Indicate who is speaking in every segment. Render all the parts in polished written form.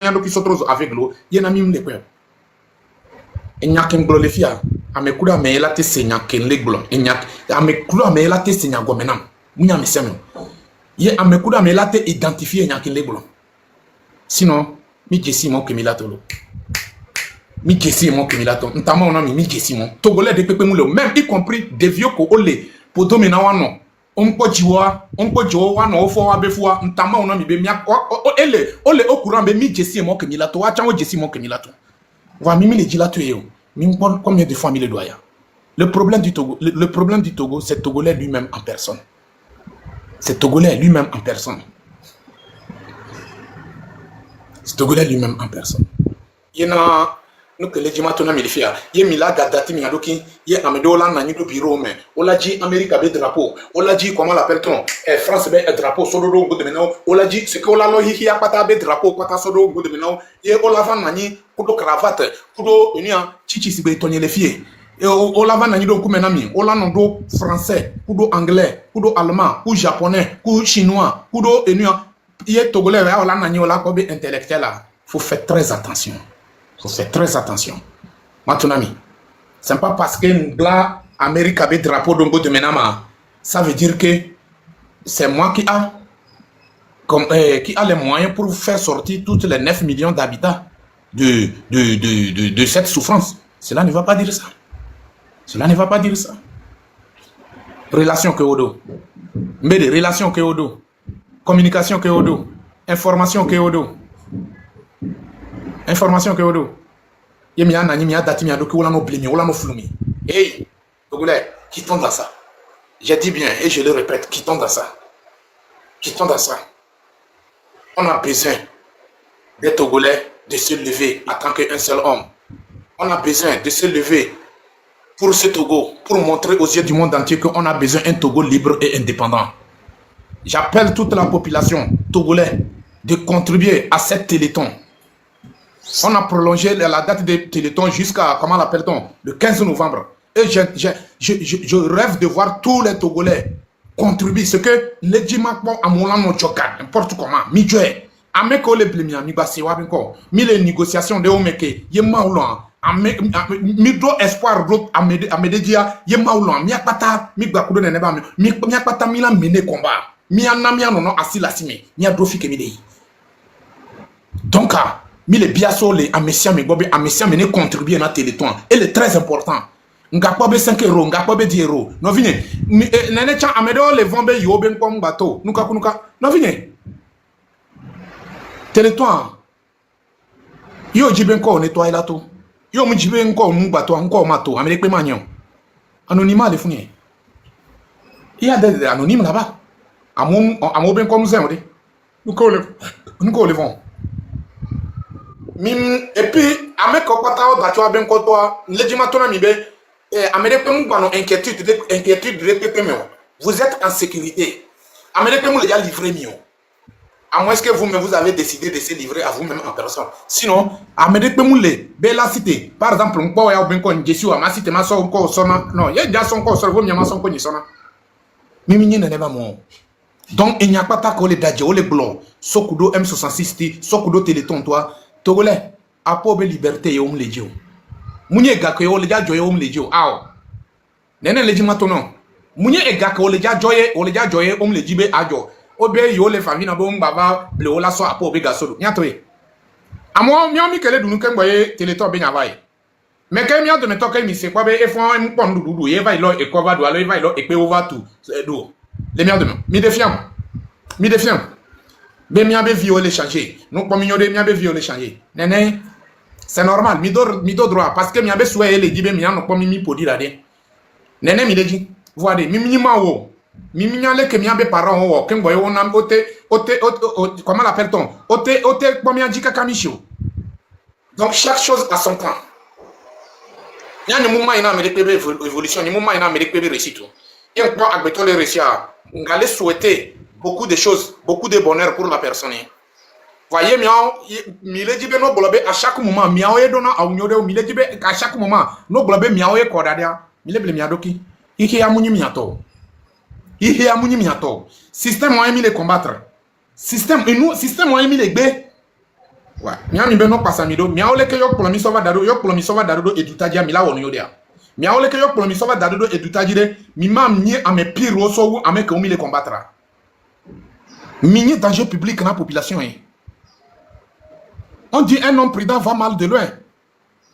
Speaker 1: miando qui sotros avec l'eau, yena mim le kweb. Enyakin blo le fia, ame kuda me elate senya ken le blo, enyak, ame kuda me elate senya gomenam, munya mesem. Ye ame kuda me elate identifier enyakin le blo. Sinon, mi jesi mon kemilato lo. Mi jesi mon kemilato, ntama on a mi jesi mon. Togolais de pepe moule, même y compris des vieux ko ole, pour dominer wano. On peut jouer wano ofo wa befua, ntama on a mi be miak, ole au courant be mi jesi mon kemilato, wa chango jesi mon kemilato. Va mimi le dilato yo. Combien de fois il le doit ya? Le problème du Togo, c'est Togolais lui-même en personne. C'est Togolais lui-même en personne. C'est Togolais lui-même en personne. Il y a nous que les dimanches on a mis les filles. Il y a mis là date mi adoki. Il y a amené là na nido bureau mais. On l'a dit Amérique avait drapeau. On l'a dit comment l'appelle-t-on? France avait drapeau sododo go de maintenant. On l'a dit ce que on l'a lo hi a pata be drapeau pata sododo go de maintenant. Et on l'a van nani kudo cravate kudo enia chichi si be tonye les filles. Et on l'a van nani do kumenami. On l'a nondo français, kudo anglais, kudo allemand, ou japonais, kudo chinois, kudo enia. Il y a Togolais on l'a nani on l'a ko be intellectuel là. Faut faire très attention. Faut faire très attention. Maintenant, c'est pas parce que l'Amérique avait drapeau d'Ongo de Menama, ça veut dire que c'est moi qui a les moyens pour faire sortir toutes les 9 millions d'habitants de cette souffrance. Cela ne va pas dire ça. Cela ne va pas dire ça. Relation que Odo. Mais des relations que Odo. Communication que Odo. Information que Odo. Information que Odo. Yemia nani mia dati mia doki wala no blimi wala no flumi. Hey, Togolais, quittons dans ça. J'ai dit bien et je le répète, quittons dans ça. Quittons dans ça. On a besoin des Togolais de se lever en tant qu'un seul homme. On a besoin de se lever pour ce Togo, pour montrer aux yeux du monde entier qu'on a besoin d'un Togo libre et indépendant. J'appelle toute la population togolaise de contribuer à cette téléthon. On a prolongé la date de Téléthon jusqu'à, comment l'appelle-t-on, le 15 novembre. Et je rêve de voir tous les Togolais contribuer. Ce que les Djimakbo à Moulano Djoka, n'importe comment, Midjoué, Ameko le Blimia, Mibasiwa Benko, les négociations de Omeke, Yemaoulan, Midro Espoir, Amededia, Yemaoulan, Miakata, Migbakudo Neneba, Miakata Milan Mine Combat, Mianamia non Asilasime, Miadrofi Kemidei. Donc, les biaso les amessiens me contribuent à la téléthon. Elle est très important. Ngakwabe 5 euros, ngakwabe 10 euros. Non vine. Nene chan amedo le vombe yo ben kom bateau. Nuka. Non vine. Téléthon. Yo jiben ko nettoyer la to. Yo mu jiben ko mu bateau encore mato. Amérique pe magnon. Anonymat le funi. Il y a des anonymes là-bas. Amo ben comme ça, nous le vont. Et puis, avec Kopata, Batua Ben Kotoa, Legimatona Mibe, Américain, inquiétude de vous êtes en sécurité. Américain, vous l'avez livré mieux. À moins que vous-même vous avez décidé de se livrer à vous-même en personne. Sinon, Américain, vous l'avez, belle cité. Par exemple, on peut avoir Ben Kon, Jessu, ma cité, ma son corps sonna. Non, il y a déjà son corps sur vous, ma son corps sonna. Mimi n'est pas mon. Donc, il n'y a pas ta collé d'adjo, les blancs, Sokudo M66, Sokudo Téléthon, toi. Togolais, à pauvre liberté, yom le dio. Mounye gake o le dia joye om le dio. Aw. Nene le jima tono. Mounye e gake o le dia joye om le jibe ajo. Obe yo le famille na bo mbaba le ola so apo obe gasolo. Nyatoye. Amo mi kele dunu ken boye Téléthon be nyavaye. Mais quand mi a donné toke mi se kwa be e fon mi pon dudu ye va ilo e cover do alo e va ilo e pe over to do. Le mi a donné. Mi défiant. Ben mi abe violé changer. Nous pas mignon de mi abe violé changer. Nene, c'est normal. Mi do droit parce que mi abe souhaité les dibe mi an pas mi podi la de. Nene mi deji. Voyez, mi ma wo. Mi nyale que mi abe parent wo. Ken boy on am ote comment l'appelle-t-on? Ote pas mi adika kamisho. Donc chaque chose a son temps. Nya ni mouvement ina me de évolution, ni mouvement ina me de réussite. Et on peut agbeto les réussir. On allait souhaiter beaucoup de choses, beaucoup de bonheur pour la personne. Voyez, mille dibe no blobe à chaque moment, miao e dona a uniode, mille dibe à chaque moment, no blobe miao e kodadia, mille ble miadoki. Ihe amuni miato. Système moyen mi les combattre. Système moyen mi les bé. Ouais. Miami beno pasamido. Miaole ke yok polomi sova dado yok polomi sova dado edutadia mila wono yodia. Miaole ke yok polomi sova dado edutadia mi mam ni ame pire so wu ame ke omi le combattra. Mini danger public na population hein. On dit un homme prudent va mal de loin.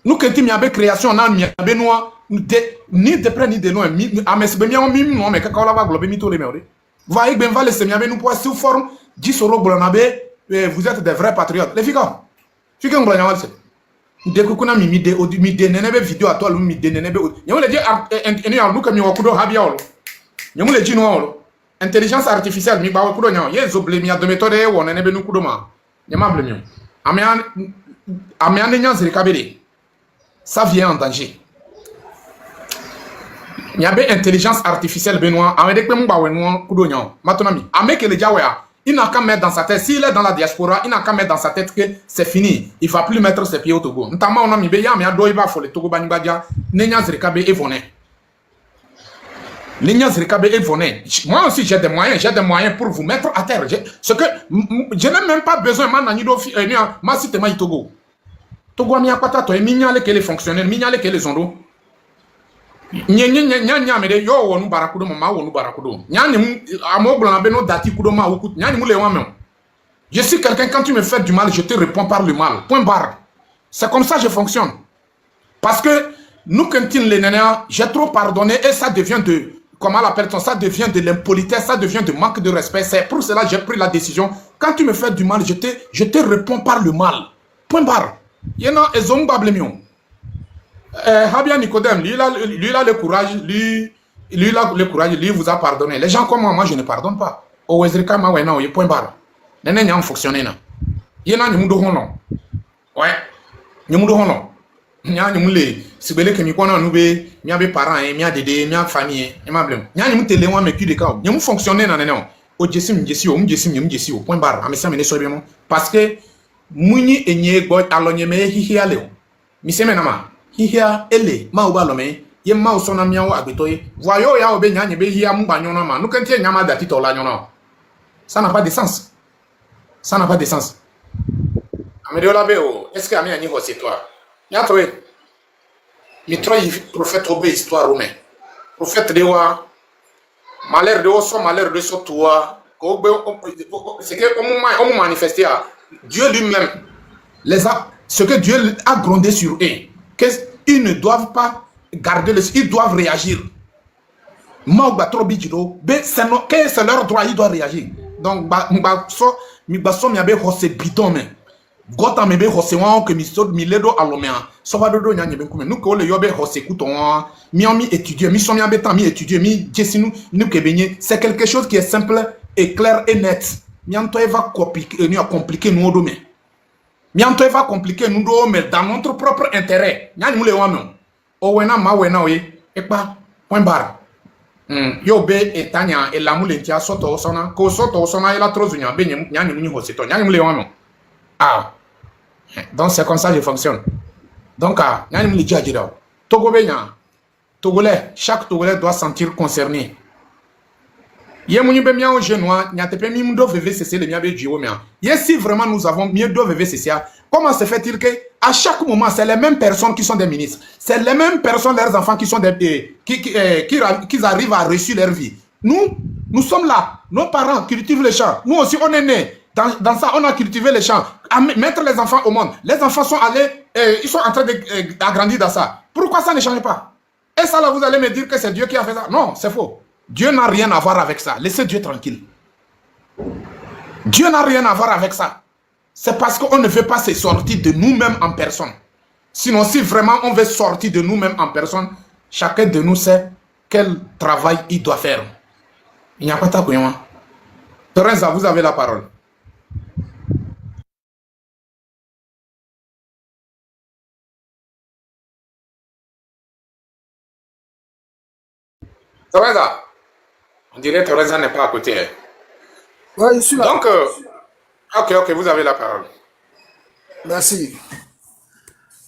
Speaker 1: Nous quand il y avait création na mi abe noa ni de près ni de loin mi ame se be mi on mi no me ka ka la va globe mi to le meore. Va ik ben va le se mi abe nous pour sous forme 10 euros bolanabe. Vous êtes des vrais patriotes. Les filles, tu es un grand mal. Dès que vous avez mis des vidéos à toi, vous avez mis des vidéos. Vous avez dit, nous comme nous avons habillé. Vous avez dit, intelligence artificielle, nous avons dit, nous avons oublié de méthode, nous avons dit, nous avons dit, ça vient en danger. Il y avait intelligence artificielle, Benoît. Avec nous avons dit, maintenant, avec les Jaouéa. Il n'a qu'à mettre dans sa tête, s'il est dans la diaspora, il n'a qu'à mettre dans sa tête que c'est fini. Il ne va plus mettre ses pieds au Togo. Notamment, on a mis Béya, mais il va le Togo Banibadja, Nenya Zrikabe et Voné. Nenya Zrikabe et Voné. Moi aussi, j'ai des moyens pour vous mettre à terre. Ce que je n'ai même pas besoin, ma cité ma Togo. Togo, mi a pas tato, mi n'y a les fonctionnaires, mi n'y a les ondos. Nyanyamere yo wonu barakudo mama wonu barakudo nyani amoblo na beno dati kudo ma wukut nyani mule wame. Je suis quelqu'un, quand tu me fais du mal, je te réponds par le mal. Point barre. C'est comme ça que je fonctionne. Parce que nous quand les nénés, j'ai trop pardonné et ça devient de comment l'appelle ça devient de l'impolitesse, ça devient de manque de respect. C'est pour cela que j'ai pris la décision. Quand tu me fais du mal, je te réponds par le mal. Point barre. Yena ezomba blemion. Habia Nicodème, lui a le courage, lui vous a pardonné. Les gens comme moi, je ne pardonne pas. Au Wezrika, ma wena, il point barre. Nene nyam fonctionné na. Yena nyamudo hono. Ouais. Nyamudo hono. Nya nyamule, sibele ke mi kona nube, mi abe parents, mi a dédé, mi a famille, mi a blem. Nya nyamu tele wa me ku de ka. Nyamu fonctionné na nene. O jesim o point barre. Amesa me ne so bien parce que muni enye go alonye me hihi ale. Mi se menama. Hihia ele ma ubalome ye ma usona miawo agbetoye voyo ya obe nyanye be hia mba nyona ma nu kentie nyama dati to la nyona. Ça n'a pas de sens. Ça n'a pas de sens. Amedola beo est-ce que ami ani ho c'est toi nya towe mi troy prophète obe histoire romain prophète de wa malheur de so toi ko c'est que on manifester Dieu lui-même ce que Dieu a grondé sur eux. Qu'ils ne doivent pas garder ils doivent réagir. C'est leur droit, ils doivent réagir. Donc, mi abe hose bidon me. Gota me be hose wan que mi ledo alomea. Sova dodo nya nyebe kume. Nous ko le yobe hose kuton mi étudier, mi somi abe mi étudier, mi jesinu nous ke benye. C'est quelque chose qui est simple et clair et net. Mi anto eva compliquer nous odome. Mianto va compliquer nous mais dans notre propre intérêt. Nyani mule wame. O wena ma wena oye. Ekpa point barre. Yo be etanya e la mule ntia soto osona. Ko soto osona e la trozunya be nyani muni hosito. Nyani mule wame. Ah. Donc c'est comme ça que je fonctionne. Donc nyani mule djadjida. Togo be nya. Togolais, chaque Togolais doit sentir concerné. Si vraiment nous avons mieux de VVCC, comment se fait-il que à chaque moment, c'est les mêmes personnes qui sont des ministres, c'est les mêmes personnes, leurs enfants qui sont des qui arrivent à réussir leur vie. Nous sommes là, nos parents cultivent les champs, nous aussi on est nés. Dans ça, on a cultivé les champs, à mettre les enfants au monde. Les enfants sont allés, ils sont en train d'agrandir dans ça. Pourquoi ça ne change pas? Et ça là, vous allez me dire que c'est Dieu qui a fait ça? Non, c'est faux. Dieu n'a rien à voir avec ça. Laissez Dieu tranquille. Dieu n'a rien à voir avec ça. C'est parce qu'on ne veut pas se sortir de nous-mêmes en personne. Sinon, si vraiment on veut sortir de nous-mêmes en personne, chacun de nous sait quel travail il doit faire. Il n'y a pas de quoi. Teresa, vous avez la parole. Teresa, on dirait que Teresa n'est pas à côté.
Speaker 2: Ouais, je suis là.
Speaker 1: Donc, ok, vous avez la parole.
Speaker 2: Merci.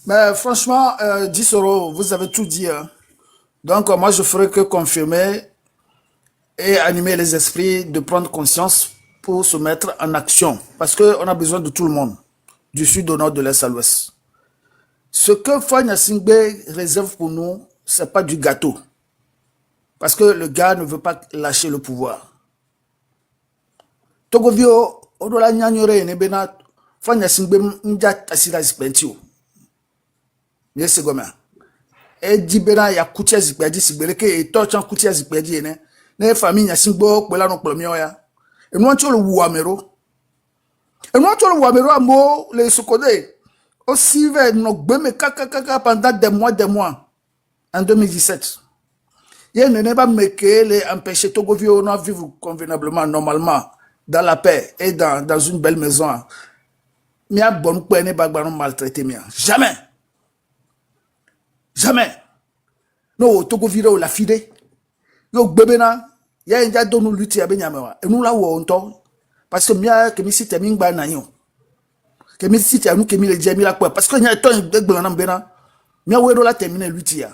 Speaker 2: Mais franchement, 10 euros, vous avez tout dit. Hein. Donc, moi, je ferai que confirmer et animer les esprits de prendre conscience pour se mettre en action. Parce qu'on a besoin de tout le monde. du sud au nord, de l'est à l'ouest. Ce que Fanya Singbe réserve pour nous, ce n'est pas du gâteau. Parce que le gars ne veut pas lâcher le pouvoir. Togovio, odola nyanyore nebena, Fanya Singbe mja tasila zipentio. Yese goma. E dibena ya kutia zipedi sigbeleke e tochan kutia zipedi ne. Ne famille Singbo kwela no plomio ya. E no cholo wuamero. E no cholo wuamero amo le sokode. Aussi vers nos gbeme kaka pendant des mois en 2017. Il ne pas me les empêcher Togovio de vivre convenablement, normalement, dans la paix et dans une belle maison. Mais à bon point, ne pas maltraiter. Jamais. Jamais. Non, Togovio la fide. Yo bebena, ya inja donu lutti ya benyamewa. Et nous la wo onto. Parce que mia que mi site mingba na yo. Que mi site anu que mi le dia mi la kwa. Parce que nya ton de gbana bena. Mia we do la terminer lutti ya.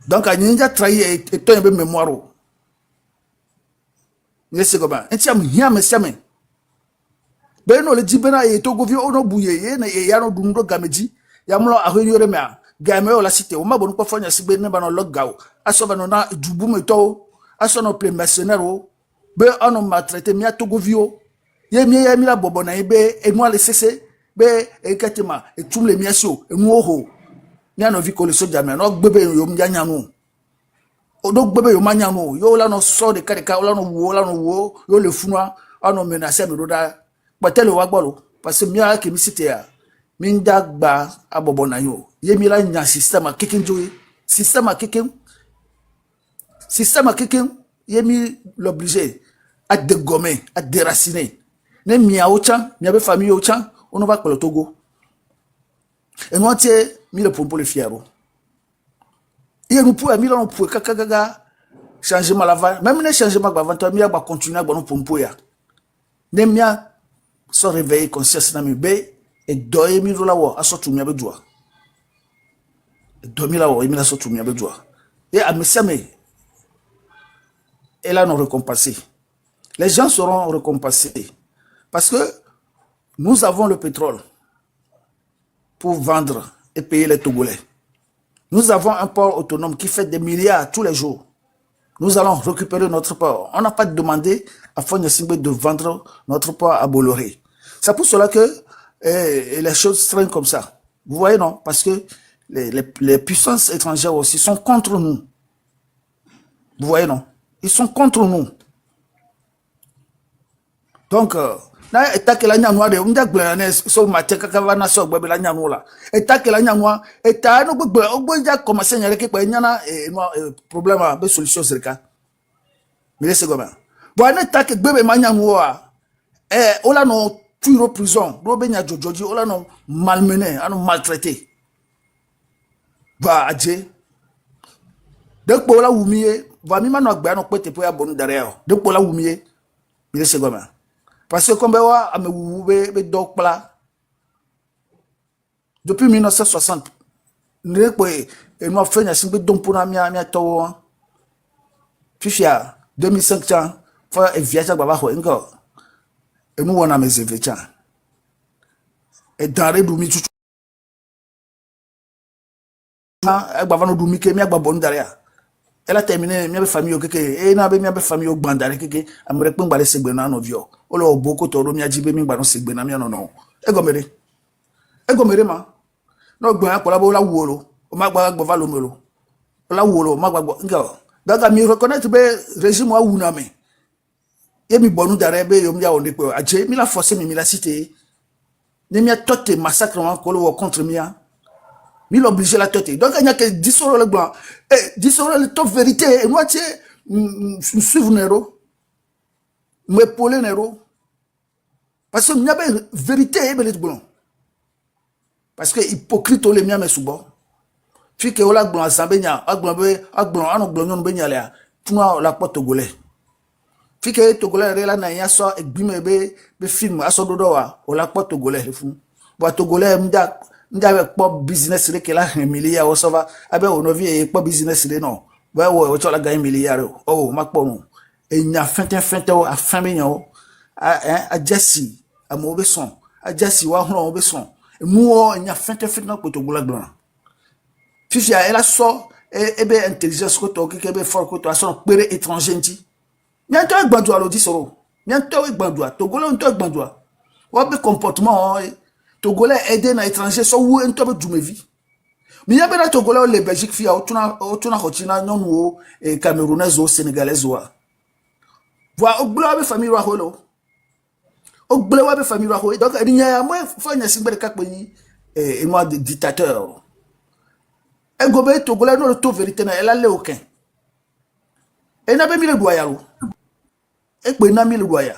Speaker 2: Donc, il y a trahi et ton be mémoire. Il y a comment. Et tiens, il y a mes ben no le dibena et Togovio ono bouye na e yano dumdo gameji ya mlo ahonyore mea game o la cité o ma bonu ko fanya sibe ne bano logao aso bano na dubu meto aso no ple mercenaire be ono maltraité mi Togovio ye mi la bobo na ibe e no le cc be e katima e tumle mi asio e no ho ni no vi ko le soja me no gbebe yo mjanya no o do gbebe yo manya no yo la no so de karika la no wo yo le funwa ono menacer me do da patel wa gbolo parce que mia ke mi cité ya min dagba abobo na yo ye mi la nya système kikin joyi système kikin ye mi l'obligé à dégommer à déraciner ne mia ochan mia be famille ochan on va pour le Togo et moi tie mi le pompo le fiero et nous pour mi la on pour kaka changement la va même ne changement ba avant mi ba continuer ba no pompo ya ne mia so réveiller conscience na mi be et doye mi la wo asotu mi abedua et domi la wo mi la sotu mi abedua et à mesame elle a nous récompensé. Les gens seront récompensés parce que nous avons le pétrole pour vendre et payer les Togolais. Nous avons un port autonome qui fait des milliards tous les jours. Nous allons récupérer notre port. On n'a pas demandé à Fanya Singbe de vendre notre port à Bolloré. C'est pour cela que les choses traînent comme ça. Vous voyez, non? Parce que les puissances étrangères aussi sont contre nous. Vous voyez, non? Ils sont contre nous. Donc, na etake la nyanwa de unja gblane so mate kaka na so gbe la nyanwa la etake la nyanwa eta no gbe ogboja commencer nyare ke pe nyana problème be solution serika mais c'est comment bon na etake gbe be ma nyanwa ola no tuiro prison do be nya jojoji ola no malmené anu maltraité ba adje dekpo la wumie va mi ma no gbe anu pete po ya bonu dare o dekpo la wumie mais c'est comment. Parce que comme depuis 1960, nous avons fait un don pour la puis 2005 ans, il y a et nous on a mes événements. Et dans les doumi tout elle a terminé mi famille keke e na be mi famille o gbandare keke amre pe ngbale segbe na no vio o lo boko to ro mi ajibe mi gba no segbe na mi no egomere ma no gbon apola bo la wuolo o ma gba gbo valo melo la wuolo ma gba nga daga mi reconnaître be régime wa wuna me ye mi bonu dare be yo mi ya o pe aje mi la forcer mi la cité ne mi a toté massacre ko lo contre mi a mi l'obligé la tête. Donc, il n'y a que 10 euros le blanc. Et 10 euros le top vérité. Et moi, tu sais, je suis Nero. M'épauler Nero. Parce que il y a une vérité et le blanc. Parce que hypocrite, les miens, mais souvent. Puis que la blanc, ça baigne, tout la porte togolais. Puis que togolais, là, il y a ça, et bimé, film, à son dodo, la porte togolais, le fou. Bon, togolais, m'da pas business le que la milliard o sova abe ono vie pas business le non ouais o chola gagne milliard oh makpo no e nya fente o afame nyo a Jesse a mo be son Adjasi wa hon be son. Moi nya fente na ko Togo la glan. Fifi elle a so ebe intelligence ko to ke be fort ko to so pere étranger nti. Nya to gbadua lo di soro. Nya to gbadua Togo la to gbadua. Wa be comportement Togolais aider na étranger so wu ento be dumevi. Mi ya be na Togolais le Belgique fi o tuna hotina nyonu o Camerounaise o Sénégalaise wa. Wa ogblwa be famille wa holo. Ogblwa be famille wa holo. Donc nya mo fa nya sigbe ka pe ni moi dictateur. E gobe Togolais no to vérité na elle a le aucun. E na be mi le doyalo. E pe na mi le doya.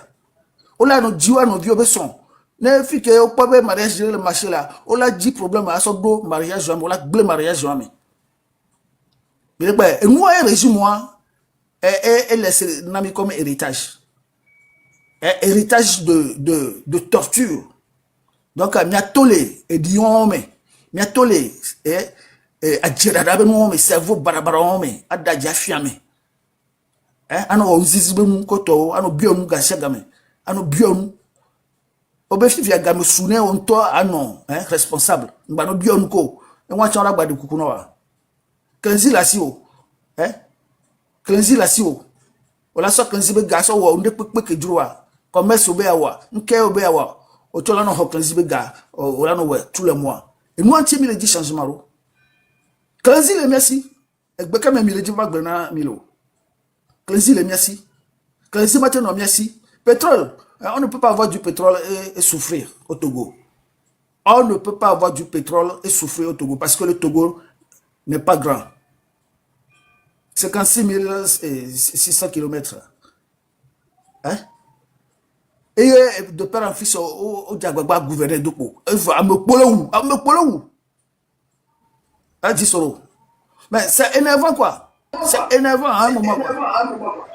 Speaker 2: O la no jiwa no vi obeson. Ne fi ke o pa be mariage le marché là. O la dit problème a so do mariage o la ble mariage o mi. Mais ben moi régime moi et laisse nami comme héritage. Héritage de torture. Donc mia tolé et diome mia tolé a jirada be mo me cerveau barabara o me adaja fiame. Ano o zizbe mu koto ano bionu ga shagame ano bionu obefi via game soune on to ano responsable ngba no bionu ko e wa chara gba de kuku no wa kanzi la si o kanzi la si o ola so kanzi be ga so wo nde pepe kejuru wa commerce obe awa nke obe awa o to la no ho kanzi be ga ola no we tous les mois et nous anti mi le di changement ro kanzi le merci egbe ka me mi le di bagbe na mi lo kanzi le merci kanzi matin no merci pétrole. On ne peut pas avoir du pétrole et souffrir au Togo. On ne peut pas avoir du pétrole et souffrir au Togo parce que le Togo n'est pas grand. 56 600 km. Hein? Et de père en fils au Diagbagba gouverner d'Oko. Il faut me polo. Ah, dis solo. Mais c'est énervant quoi. C'est énervant à un moment quoi.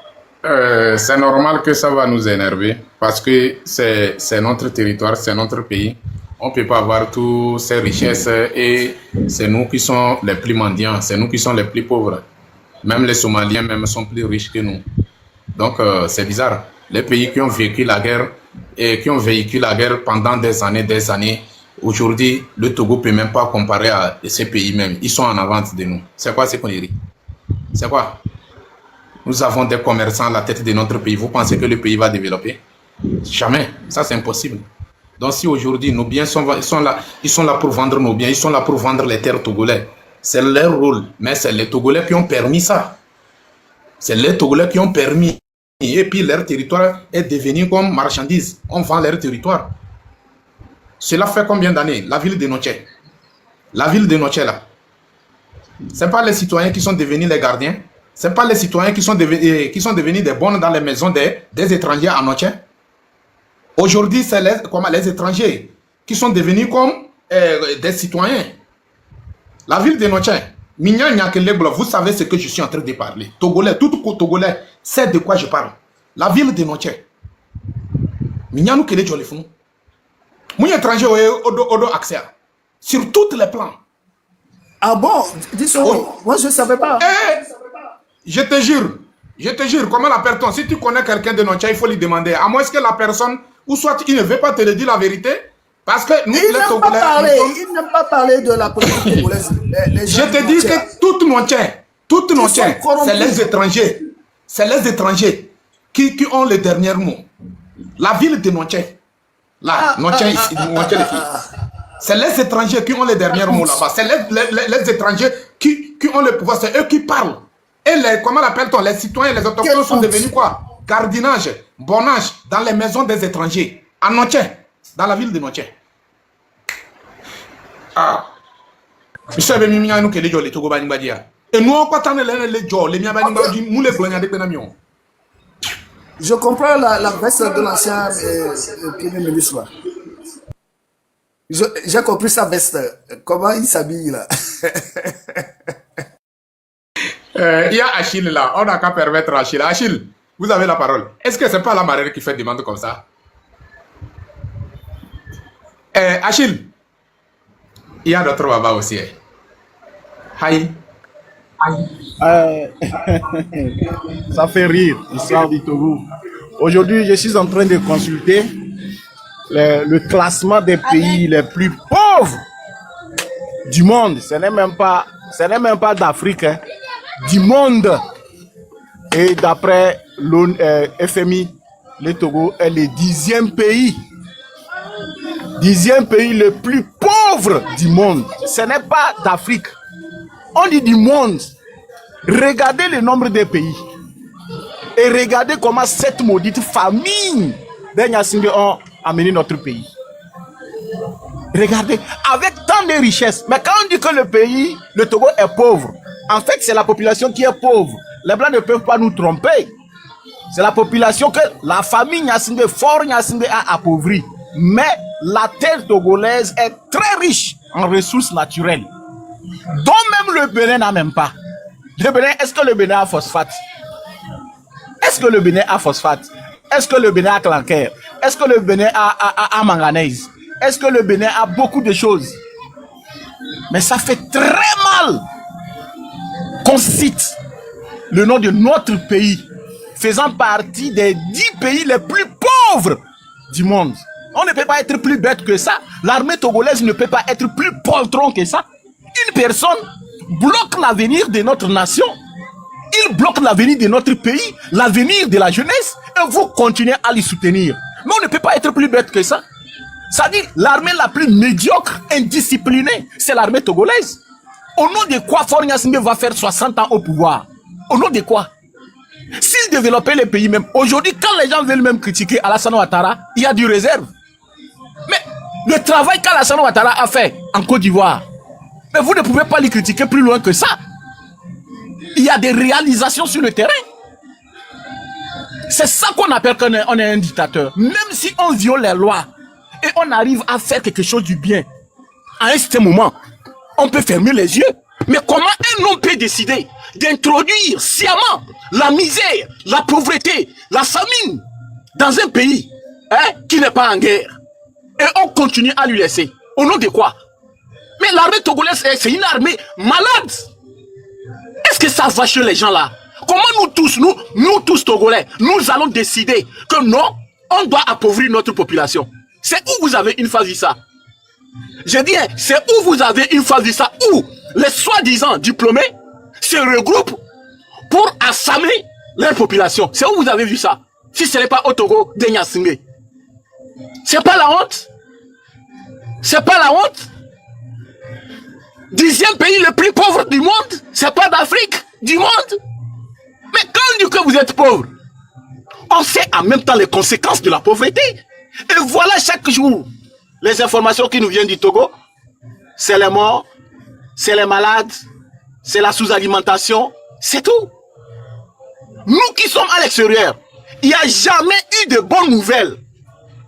Speaker 1: C'est normal que ça va nous énerver parce que c'est notre territoire, c'est notre pays. On ne peut pas avoir toutes ces richesses et c'est nous qui sommes les plus mendiants, c'est nous qui sommes les plus pauvres. Même les Somaliens même sont plus riches que nous. Donc c'est bizarre. Les pays qui ont vécu la guerre et qui ont vécu la guerre pendant des années, aujourd'hui, le Togo ne peut même pas comparer à ces pays même. Ils sont en avance de nous. C'est quoi ces conneries? C'est quoi? Nous avons des commerçants à la tête de notre pays. Vous pensez que le pays va développer? Jamais. Ça, c'est impossible. Donc, si aujourd'hui nos biens sont là, ils sont là pour vendre nos biens, ils sont là pour vendre les terres togolais. C'est leur rôle. Mais c'est les Togolais qui ont permis ça. C'est les Togolais qui ont permis. Et puis, leur territoire est devenu comme marchandise. On vend leur territoire. Cela fait combien d'années? La ville de Noche. La ville de Noche, là. Ce n'est pas les citoyens qui sont devenus les gardiens. Ce n'est pas les citoyens qui sont devenus des bonnes dans les maisons des étrangers en Noche. Aujourd'hui, c'est les étrangers qui sont devenus comme des citoyens. La ville de Noche, vous savez ce que je suis en train de parler. Togolais, tout Togolais sait de quoi je parle. La ville de Noche. Nous étrangers ont accès sur tous les plans.
Speaker 2: Ah bon? Dis-moi, moi je ne savais pas.
Speaker 1: Je te jure, comment la personne, si tu connais quelqu'un de Noche, il faut lui demander. À moins que la personne, ou soit il ne veut pas te le dire la vérité, parce que nous, les Togolais...
Speaker 2: Il n'aime pas parler de la politique togolaise.
Speaker 1: Je te dis que toute Noche, c'est les étrangers. C'est les étrangers qui ont le dernier mot. La ville de Noche, là, Noche les filles. C'est les étrangers qui ont le dernier mot là-bas. C'est les étrangers qui ont le pouvoir. C'est eux qui parlent. Et comment l'appelle-t-on? Les citoyens, les autochtones sont devenus quoi? Gardinage, bonnage dans les maisons des étrangers. À Noche, dans la ville de Noche. Ah. Et nous, on
Speaker 2: je comprends la veste de l'ancien Premier ministre. J'ai compris sa veste. Comment il s'habille là?
Speaker 1: Il y a Achille là, on n'a qu'à permettre Achille. Achille, vous avez la parole. Est-ce que c'est pas la marraine qui fait demande comme ça? Achille, il y a d'autres babas aussi. Hi.
Speaker 3: Ça fait rire, l'histoire du Togo. Aujourd'hui, je suis en train de consulter le classement des pays les plus pauvres du monde. Ce n'est même pas d'Afrique, hein, du monde. Et d'après FMI, le Togo est le 10e pays. 10e pays le plus pauvre du monde. Ce n'est pas d'Afrique. On dit du monde. Regardez le nombre de pays. Et regardez comment cette maudite famine ont amené notre pays. Regardez, avec tant de richesses. Mais quand on dit que le pays, le Togo est pauvre, en fait, c'est la population qui est pauvre. Les Blancs ne peuvent pas nous tromper. C'est la population que la famille fort a appauvri. Mais la terre togolaise est très riche en ressources naturelles, dont même le Bénin n'a même pas. Le Bénin, est-ce que le Bénin a phosphate? Est-ce que le Bénin a phosphate? Est-ce que le Bénin a calcaire? Est-ce que le Bénin a manganèse? Est-ce que le Bénin a beaucoup de choses? Mais ça fait très mal qu'on cite le nom de notre pays faisant partie des 10 pays les plus pauvres du monde. On ne peut pas être plus bête que ça. L'armée togolaise ne peut pas être plus poltron que ça. Une personne bloque l'avenir de notre nation. Il bloque l'avenir de notre pays, l'avenir de la jeunesse, et vous continuez à les soutenir. Mais on ne peut pas être plus bête que ça. Ça dit, l'armée la plus médiocre, indisciplinée, c'est l'armée togolaise. Au nom de quoi Faure Gnassingbé va faire 60 ans au pouvoir? Au nom de quoi? S'il développait les pays même, aujourd'hui, quand les gens veulent même critiquer Alassane Ouattara, il y a du réserve. Mais le travail qu'Alassane Ouattara a fait en Côte d'Ivoire, mais vous ne pouvez pas les critiquer plus loin que ça. Il y a des réalisations sur le terrain. C'est ça qu'on appelle qu'on est un dictateur. Même si on viole les lois et on arrive à faire quelque chose du bien, à un certain moment, on peut fermer les yeux. Mais comment un homme peut décider d'introduire sciemment la misère, la pauvreté, la famine dans un pays qui n'est pas en guerre, et on continue à lui laisser? Au nom de quoi? Mais l'armée togolaise, c'est une armée malade. Est-ce que ça va chez les gens là? Comment nous tous Togolais, nous allons décider que non, on doit appauvrir notre population? C'est où vous avez une fois vu ça? Je dis, c'est où vous avez une fois vu ça? Où les soi-disant diplômés se regroupent pour assembler leur population. C'est où vous avez vu ça? Si ce n'est pas au Togo de Gnassingbé. C'est pas la honte? C'est pas la honte? 10e pays le plus pauvre du monde, c'est pas d'Afrique, du monde. Mais quand on dit que vous êtes pauvre, on sait en même temps les conséquences de la pauvreté. Et voilà chaque jour les informations qui nous viennent du Togo. C'est les morts, c'est les malades, c'est la sous-alimentation, c'est tout. Nous qui sommes à l'extérieur, il n'y a jamais eu de bonnes nouvelles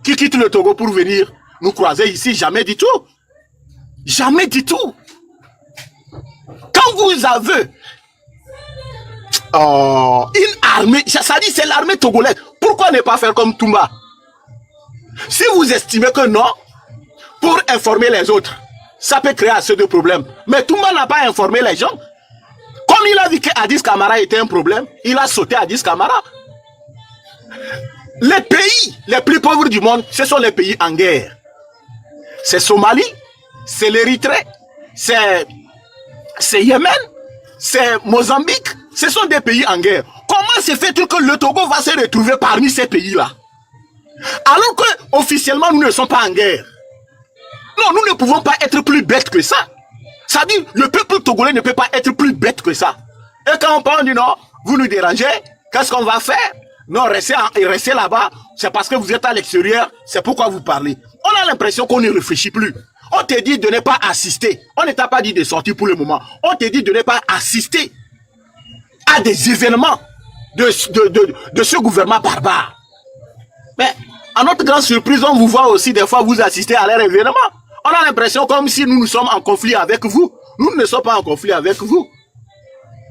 Speaker 3: qui quittent le Togo pour venir nous croiser ici, jamais du tout. Jamais du tout. Quand vous avez une armée, ça dit c'est l'armée togolaise, pourquoi ne pas faire comme Toumba? Si vous estimez que non, pour informer les autres, ça peut créer assez de problèmes. Mais Toumba n'a pas informé les gens. Comme il a vu que Addis Camara était un problème, il a sauté Addis Camara. Les pays les plus pauvres du monde, ce sont les pays en guerre. C'est Somalie, c'est l'Érythrée, c'est Yémen, c'est Mozambique. Ce sont des pays en guerre. Comment se fait-il que le Togo va se retrouver parmi ces pays-là? Alors que officiellement nous ne sommes pas en guerre. Non, nous ne pouvons pas être plus bêtes que ça. Ça dit, le peuple togolais ne peut pas être plus bête que ça. Et quand on parle, on dit non, vous nous dérangez, qu'est-ce qu'on va faire? Non, restez là-bas, c'est parce que vous êtes à l'extérieur, c'est pourquoi vous parlez. On a l'impression qu'on ne réfléchit plus. On te dit de ne pas assister. On ne t'a pas dit de sortir pour le moment. On te dit de ne pas assister à des événements de ce gouvernement barbare. Mais à notre grande surprise, on vous voit aussi des fois vous assister à leurs événements. On a l'impression comme si nous sommes en conflit avec vous. Nous ne sommes pas en conflit avec vous.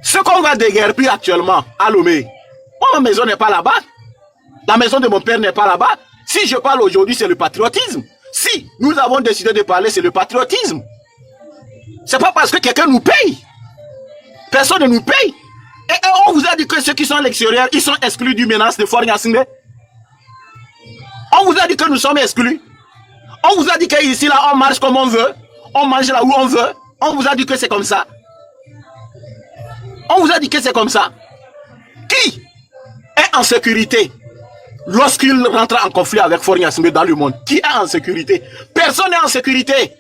Speaker 3: Ce qu'on va déguerpir actuellement à Lomé, ma maison n'est pas là-bas. La maison de mon père n'est pas là-bas. Si je parle aujourd'hui, c'est le patriotisme. Si nous avons décidé de parler, c'est le patriotisme. C'est pas parce que quelqu'un nous paye. Personne ne nous paye. Et on vous a dit que ceux qui sont à l'extérieur, ils sont exclus du menace de Faure Gnassingbé. On vous a dit que nous sommes exclus. On vous a dit qu'ici, là, on marche comme on veut. On mange là où on veut. On vous a dit que c'est comme ça. On vous a dit que c'est comme ça. Qui est en sécurité lorsqu'il rentre en conflit avec Faure Gnassingbé dans le monde? Qui est en sécurité? Personne n'est en sécurité.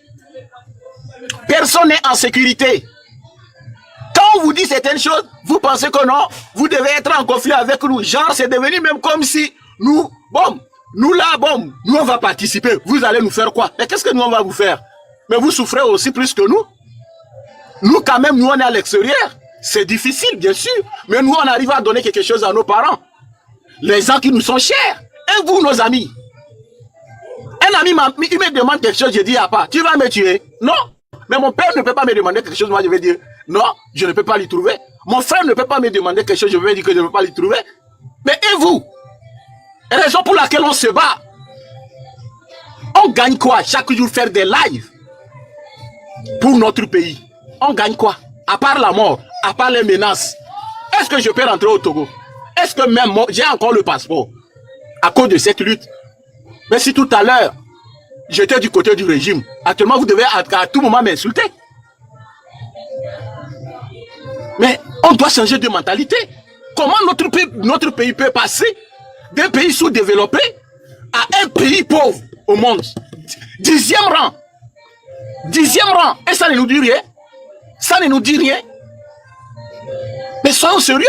Speaker 3: Personne n'est en sécurité. Quand on vous dit certaines choses, vous pensez que non, vous devez être en conflit avec nous. Genre, c'est devenu même comme si nous, bon, nous là, bon, nous on va participer. Vous allez nous faire quoi? Mais qu'est-ce que nous on va vous faire? Mais vous souffrez aussi plus que nous. Nous quand même, nous on est à l'extérieur. C'est difficile, bien sûr. Mais nous on arrive à donner quelque chose à nos parents. Les gens qui nous sont chers. Et vous, nos amis. Un ami, il me demande quelque chose, je dis à pas. Tu vas me tuer? Non. Mais mon père ne peut pas me demander quelque chose, moi je vais dire non, je ne peux pas l'y trouver. Mon frère ne peut pas me demander quelque chose, je vais dire que je ne peux pas l'y trouver. Mais et vous? Raison pour laquelle on se bat. On gagne quoi? Chaque jour faire des lives pour notre pays. On gagne quoi? À part la mort, à part les menaces. Est-ce que je peux rentrer au Togo? Est-ce que même moi, j'ai encore le passeport à cause de cette lutte? Mais si tout à l'heure, j'étais du côté du régime, actuellement vous devez à tout moment m'insulter. Mais on doit changer de mentalité. Comment notre pays peut passer d'un pays sous-développé à un pays pauvre au monde? 10e rang. 10e rang. Et ça ne nous dit rien. Ça ne nous dit rien. Mais soyons sérieux.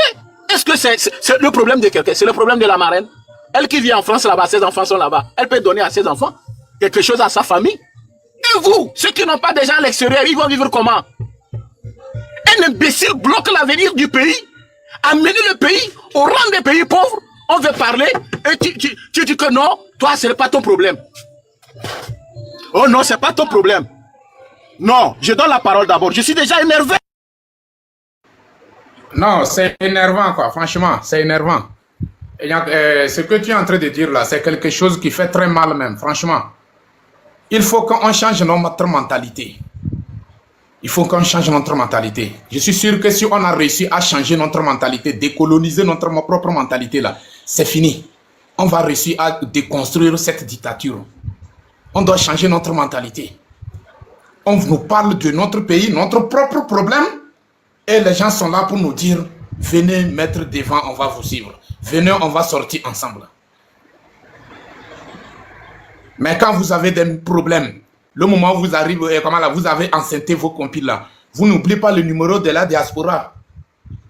Speaker 3: Est-ce que c'est le problème de quelqu'un? C'est le problème de la marraine? Elle qui vit en France là-bas, ses enfants sont là-bas. Elle peut donner à ses enfants quelque chose à sa famille. Et vous, ceux qui n'ont pas déjà à l'extérieur, ils vont vivre comment? Un imbécile bloque l'avenir du pays, amener le pays au rang des pays pauvres. On veut parler et tu dis que non, toi, ce n'est pas ton problème. Oh non, c'est pas ton problème. Non, je donne la parole d'abord. Je suis déjà énervé.
Speaker 1: Non, c'est énervant, quoi. Franchement, c'est énervant. Ce que tu es en train de dire là, c'est quelque chose qui fait très mal même, franchement. Il faut qu'on change notre mentalité. Il faut qu'on change notre mentalité. Je suis sûr que si on a réussi à changer notre mentalité, décoloniser notre propre mentalité là, c'est fini. On va réussir à déconstruire cette dictature. On doit changer notre mentalité. On nous parle de notre pays, notre propre problème, et les gens sont là pour nous dire, venez mettre devant, on va vous suivre. Venez, on va sortir ensemble. Mais quand vous avez des problèmes, le moment où vous arrivez, comment là, vous avez enceinté vos compiles là, vous n'oubliez pas le numéro de la diaspora.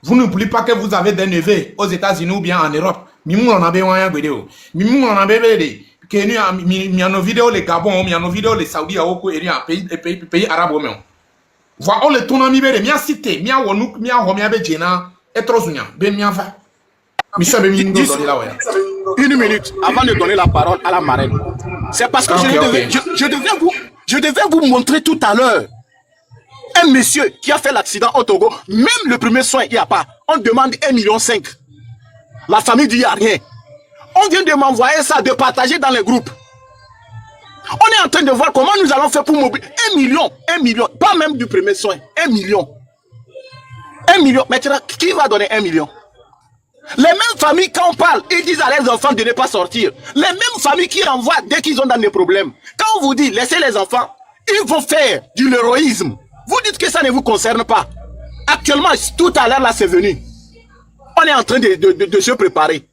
Speaker 1: Vous n'oubliez pas que vous avez des neveux aux États-Unis ou bien en Europe. Mimou on a besoin de vidéo. Mimou on a besoin de que nous avons vidéo les Gabon, nous avons vidéo les Saoudis, pays arabes même. Voilà, on le tourne mi bere, mi a cité, mi a wonu, mi a homi abe jena, et trozunya, ben mi a va.
Speaker 3: Une minute avant de donner la parole à la marraine. C'est parce que je devais vous montrer tout à l'heure un monsieur qui a fait l'accident au Togo. Même le premier soin, il n'y a pas. On demande 1,5 million. La famille dit il n'y a rien. On vient de m'envoyer ça, de partager dans les groupes. On est en train de voir comment nous allons faire pour mobiliser 1 million, pas même du premier soin, 1 million. 1 million, maintenant, qui va donner 1 million? Les mêmes familles, quand on parle, ils disent à leurs enfants de ne pas sortir. Les mêmes familles qui renvoient dès qu'ils ont dans des problèmes. Quand on vous dit, laissez les enfants, ils vont faire du héroïsme. Vous dites que ça ne vous concerne pas. Actuellement, tout à l'heure, là, c'est venu. On est en train de se préparer.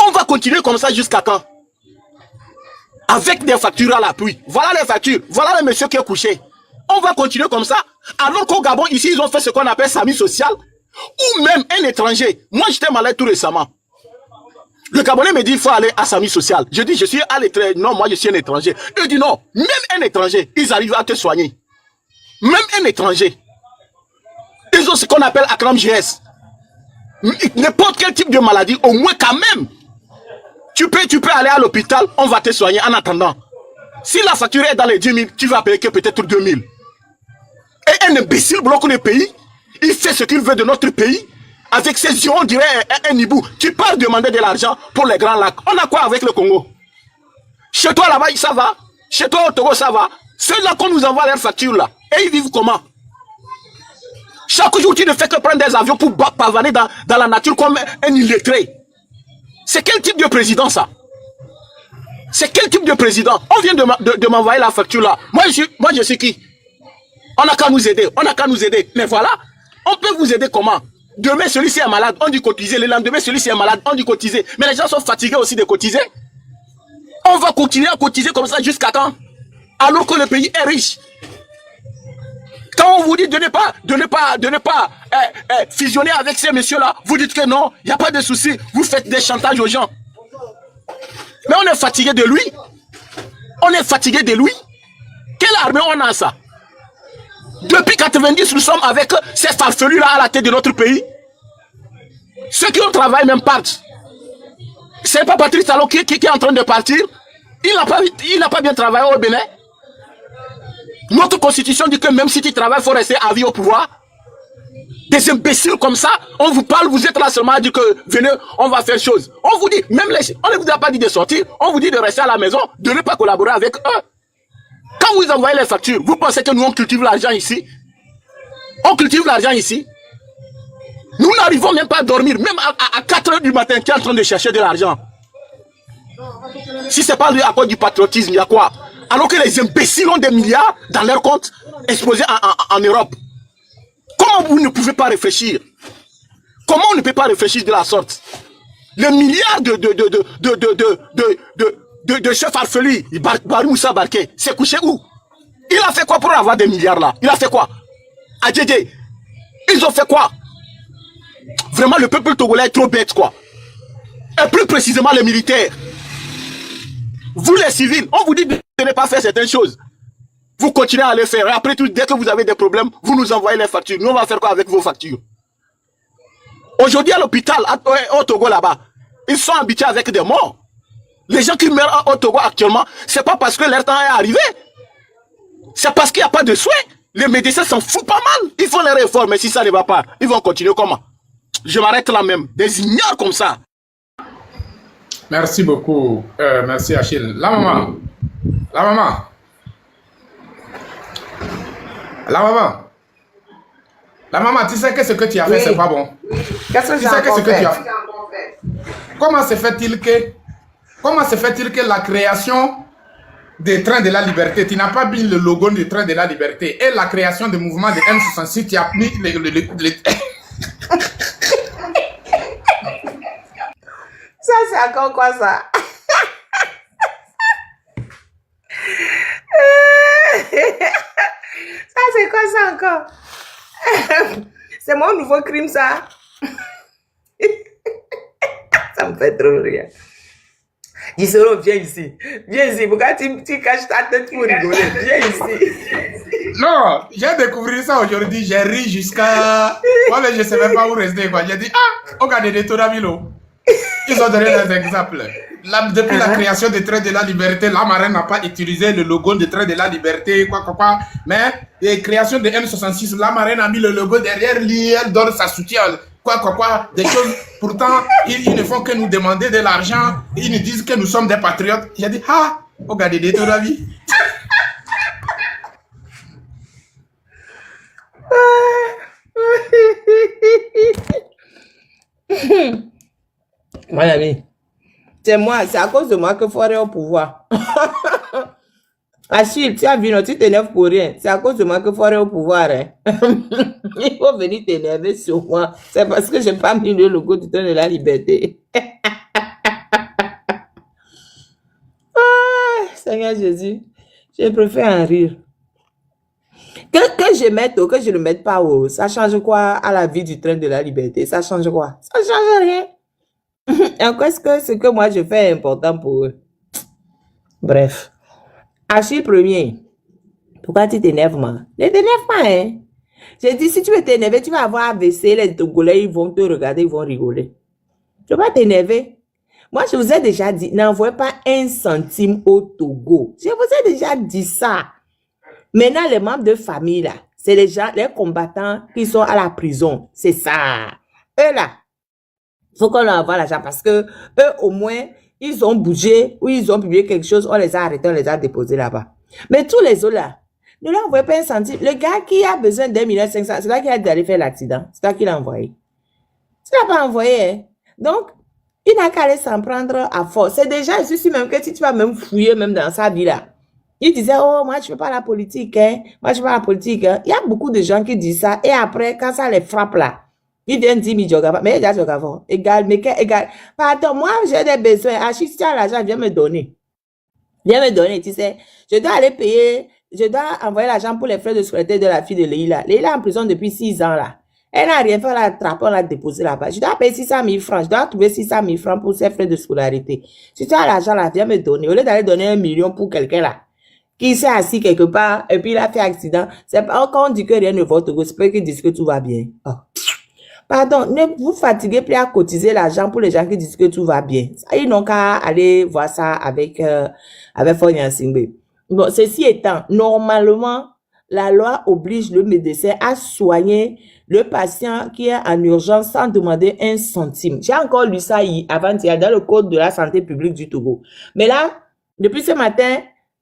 Speaker 3: On va continuer comme ça jusqu'à quand? Avec des factures à l'appui. Voilà les factures. Voilà le monsieur qui est couché. On va continuer comme ça. Alors qu'au Gabon, ici, ils ont fait ce qu'on appelle SAMU social. Ou même un étranger. Moi, j'étais malade tout récemment. Le Gabonais me dit, il faut aller à SAMU social. Je dis, je suis à l'étranger. Non, moi, je suis un étranger. Il dit, non, même un étranger, ils arrivent à te soigner. Même un étranger. Ils ont ce qu'on appelle Akram GS. N'importe quel type de maladie, au moins quand même. Tu peux aller à l'hôpital, on va te soigner en attendant. Si la facture est dans les 10 000, tu vas payer que peut-être 2 000. Et un imbécile bloque le pays. Il fait ce qu'il veut de notre pays. Avec ses yeux, on dirait un hibou. Tu pars demander de l'argent pour les grands lacs. On a quoi avec le Congo? Chez toi là-bas, ça va. Chez toi au Togo, ça va. Ceux-là qu'on nous envoie leurs factures là. Et ils vivent comment? Chaque jour, tu ne fais que prendre des avions pour pavaner dans la nature comme un illettré. C'est quel type de président ça? C'est quel type de président? On vient de m'envoyer la facture là. Moi, je suis qui? On n'a qu'à nous aider. On n'a qu'à nous aider. Mais voilà, on peut vous aider comment? Demain, celui-ci est malade, on dit cotiser. Le lendemain, celui-ci est malade, on dit cotiser. Mais les gens sont fatigués aussi de cotiser. On va continuer à cotiser comme ça jusqu'à quand? Alors que le pays est riche. Quand on vous dit de ne pas fusionner avec ces messieurs-là, vous dites que non, il n'y a pas de souci. Vous faites des chantages aux gens. Mais on est fatigué de lui. On est fatigué de lui. Quelle armée on a ça? Depuis 90, nous sommes avec ces farfelus-là à la tête de notre pays. Ceux qui ont travaillé même partent. C'est pas Patrice Talon qui est en train de partir. Il n'a pas bien travaillé au Bénin. Notre constitution dit que même si tu travailles, il faut rester à vie au pouvoir. Des imbéciles comme ça, on vous parle, vous êtes là seulement à dire que venez, on va faire chose. On vous dit, même on ne vous a pas dit de sortir, on vous dit de rester à la maison, de ne pas collaborer avec eux. Quand vous envoyez les factures, vous pensez que nous on cultive l'argent ici? On cultive l'argent ici? Nous n'arrivons même pas à dormir, même à 4 h du matin, qui est en train de chercher de l'argent. Si c'est pas lui à cause du patriotisme, il y a quoi? Alors que les imbéciles ont des milliards dans leur compte exposés en Europe. Comment vous ne pouvez pas réfléchir? Comment on ne peut pas réfléchir de la sorte? Les milliards de chefs farfelus, Barry Moussa Barké, c'est couché où? Il a fait quoi pour avoir des milliards là? Il a fait quoi? À Djedje, ils ont fait quoi? Vraiment, le peuple togolais est trop bête, quoi. Et plus précisément les militaires. Vous les civils, on vous dit de ne pas faire certaines choses. Vous continuez à les faire. Et après tout, dès que vous avez des problèmes, vous nous envoyez les factures. Nous, on va faire quoi avec vos factures? Aujourd'hui, à l'hôpital, au Togo, là-bas, ils sont habitués avec des morts. Les gens qui meurent au Togo actuellement, c'est pas parce que leur temps est arrivé. C'est parce qu'il n'y a pas de soins. Les médecins s'en foutent pas mal. Ils font les réformes, mais si ça ne va pas, ils vont continuer comment? Je m'arrête là même. Des ignares comme ça.
Speaker 1: Merci beaucoup. Merci Achille. La maman. La maman. La maman. La maman, tu sais que ce que tu as fait, c'est pas bon.
Speaker 4: Qu'est-ce que
Speaker 1: Tu sais que ce que tu as fait. Comment se fait-il que la création des trains de la liberté, tu n'as pas mis le logo du train de la liberté, et la création du mouvement de M66, tu as mis
Speaker 4: Ça, c'est encore quoi ça? Ça, c'est quoi ça encore? C'est mon nouveau crime, ça. Ça me fait trop rire. Gisoro, viens ici. Viens ici. Pourquoi tu caches ta tête pour rigoler? Viens ici.
Speaker 1: Non, j'ai découvert ça aujourd'hui, j'ai ri jusqu'à... Moi-même, je ne sais même pas où rester, quoi. J'ai dit, regardez des Toramilo. Ils ont donné des exemples. Depuis la création des trains de la liberté, la marine n'a pas utilisé le logo des trains de la liberté, quoi. Mais la création de M66, la marine a mis le logo derrière lui, elle donne sa soutien, quoi. Des choses, pourtant, ils ne font que nous demander de l'argent, ils nous disent que nous sommes des patriotes. J'ai dit, regardez des Toramilo.
Speaker 4: Mon ami, c'est moi, c'est à cause de moi que Forêt est au pouvoir. Achille, tu as vu, non, tu t'énerves pour rien. C'est à cause de moi que Forêt est au pouvoir. Hein. Il faut venir t'énerver sur moi. C'est parce que je n'ai pas mis le logo du train de la liberté. Seigneur Jésus, je préfère en rire. Que je mette ou que je ne le mette pas, ça change quoi à la vie du train de la liberté? Ça change quoi? Ça change rien. Encore est-ce que ce que moi je fais est important pour eux? Bref. Achille premier. Pourquoi tu t'énerves, moi? Ne t'énerve pas, hein? J'ai dit, si tu veux t'énerver, tu vas avoir AVC, les Togolais, ils vont te regarder, ils vont rigoler. Tu vas pas t'énerver. Moi, je vous ai déjà dit, n'envoyez pas 1 centime au Togo. Je vous ai déjà dit ça. Maintenant, les membres de famille, là, c'est les gens, les combattants qui sont à la prison. C'est ça. Eux, là, il faut qu'on leur envoie l'argent parce que eux, au moins, ils ont bougé ou ils ont publié quelque chose, on les a arrêtés, on les a déposés là-bas. Mais tous les autres, là, ne leur envoyez pas 1 centime. Le gars qui a besoin d'1,5 million, c'est là qu'il a d'aller faire l'accident. C'est là qu'il a envoyé. Tu l'as pas envoyé, hein? Donc, Il n'a qu'à aller s'en prendre à force. C'est déjà, je suis sûre même que si tu vas même fouiller même dans sa vie là, il disait, oh, moi, je ne fais pas la politique, hein. Moi, je ne fais pas la politique, hein. Il y a beaucoup de gens qui disent ça. Et après, quand ça les frappe là, ils viennent dire, mais il y a Jogava. Égal, mais égal. Pardon, moi, j'ai des besoins. Achille, si tu as l'argent, viens me donner. Viens me donner, tu sais. Je dois aller payer, je dois envoyer l'argent pour les frais de sécurité de la fille de Leïla. Leïla est en prison depuis 6 ans là. Elle n'a rien fait, on l'a attrapé, on l'a déposé là-bas. Je dois payer 600 000 francs. Je dois trouver 600 000 francs pour ses frais de scolarité. Si tu as l'argent là, viens me donner. Au lieu d'aller donner 1 million pour quelqu'un là, qui s'est assis quelque part, et puis il a fait accident. C'est pas quand on dit que rien ne va au Togo, c'est pas qu'ils disent que tout va bien. Oh. Pardon, ne vous fatiguez plus à cotiser l'argent pour les gens qui disent que tout va bien. Ils n'ont qu'à aller voir ça avec Fonya Singbe. Bon, ceci étant, normalement, la loi oblige le médecin à soigner le patient qui est en urgence sans demander 1 centime. J'ai encore lu ça avant-hier dans le code de la santé publique du Togo. Mais là, depuis ce matin,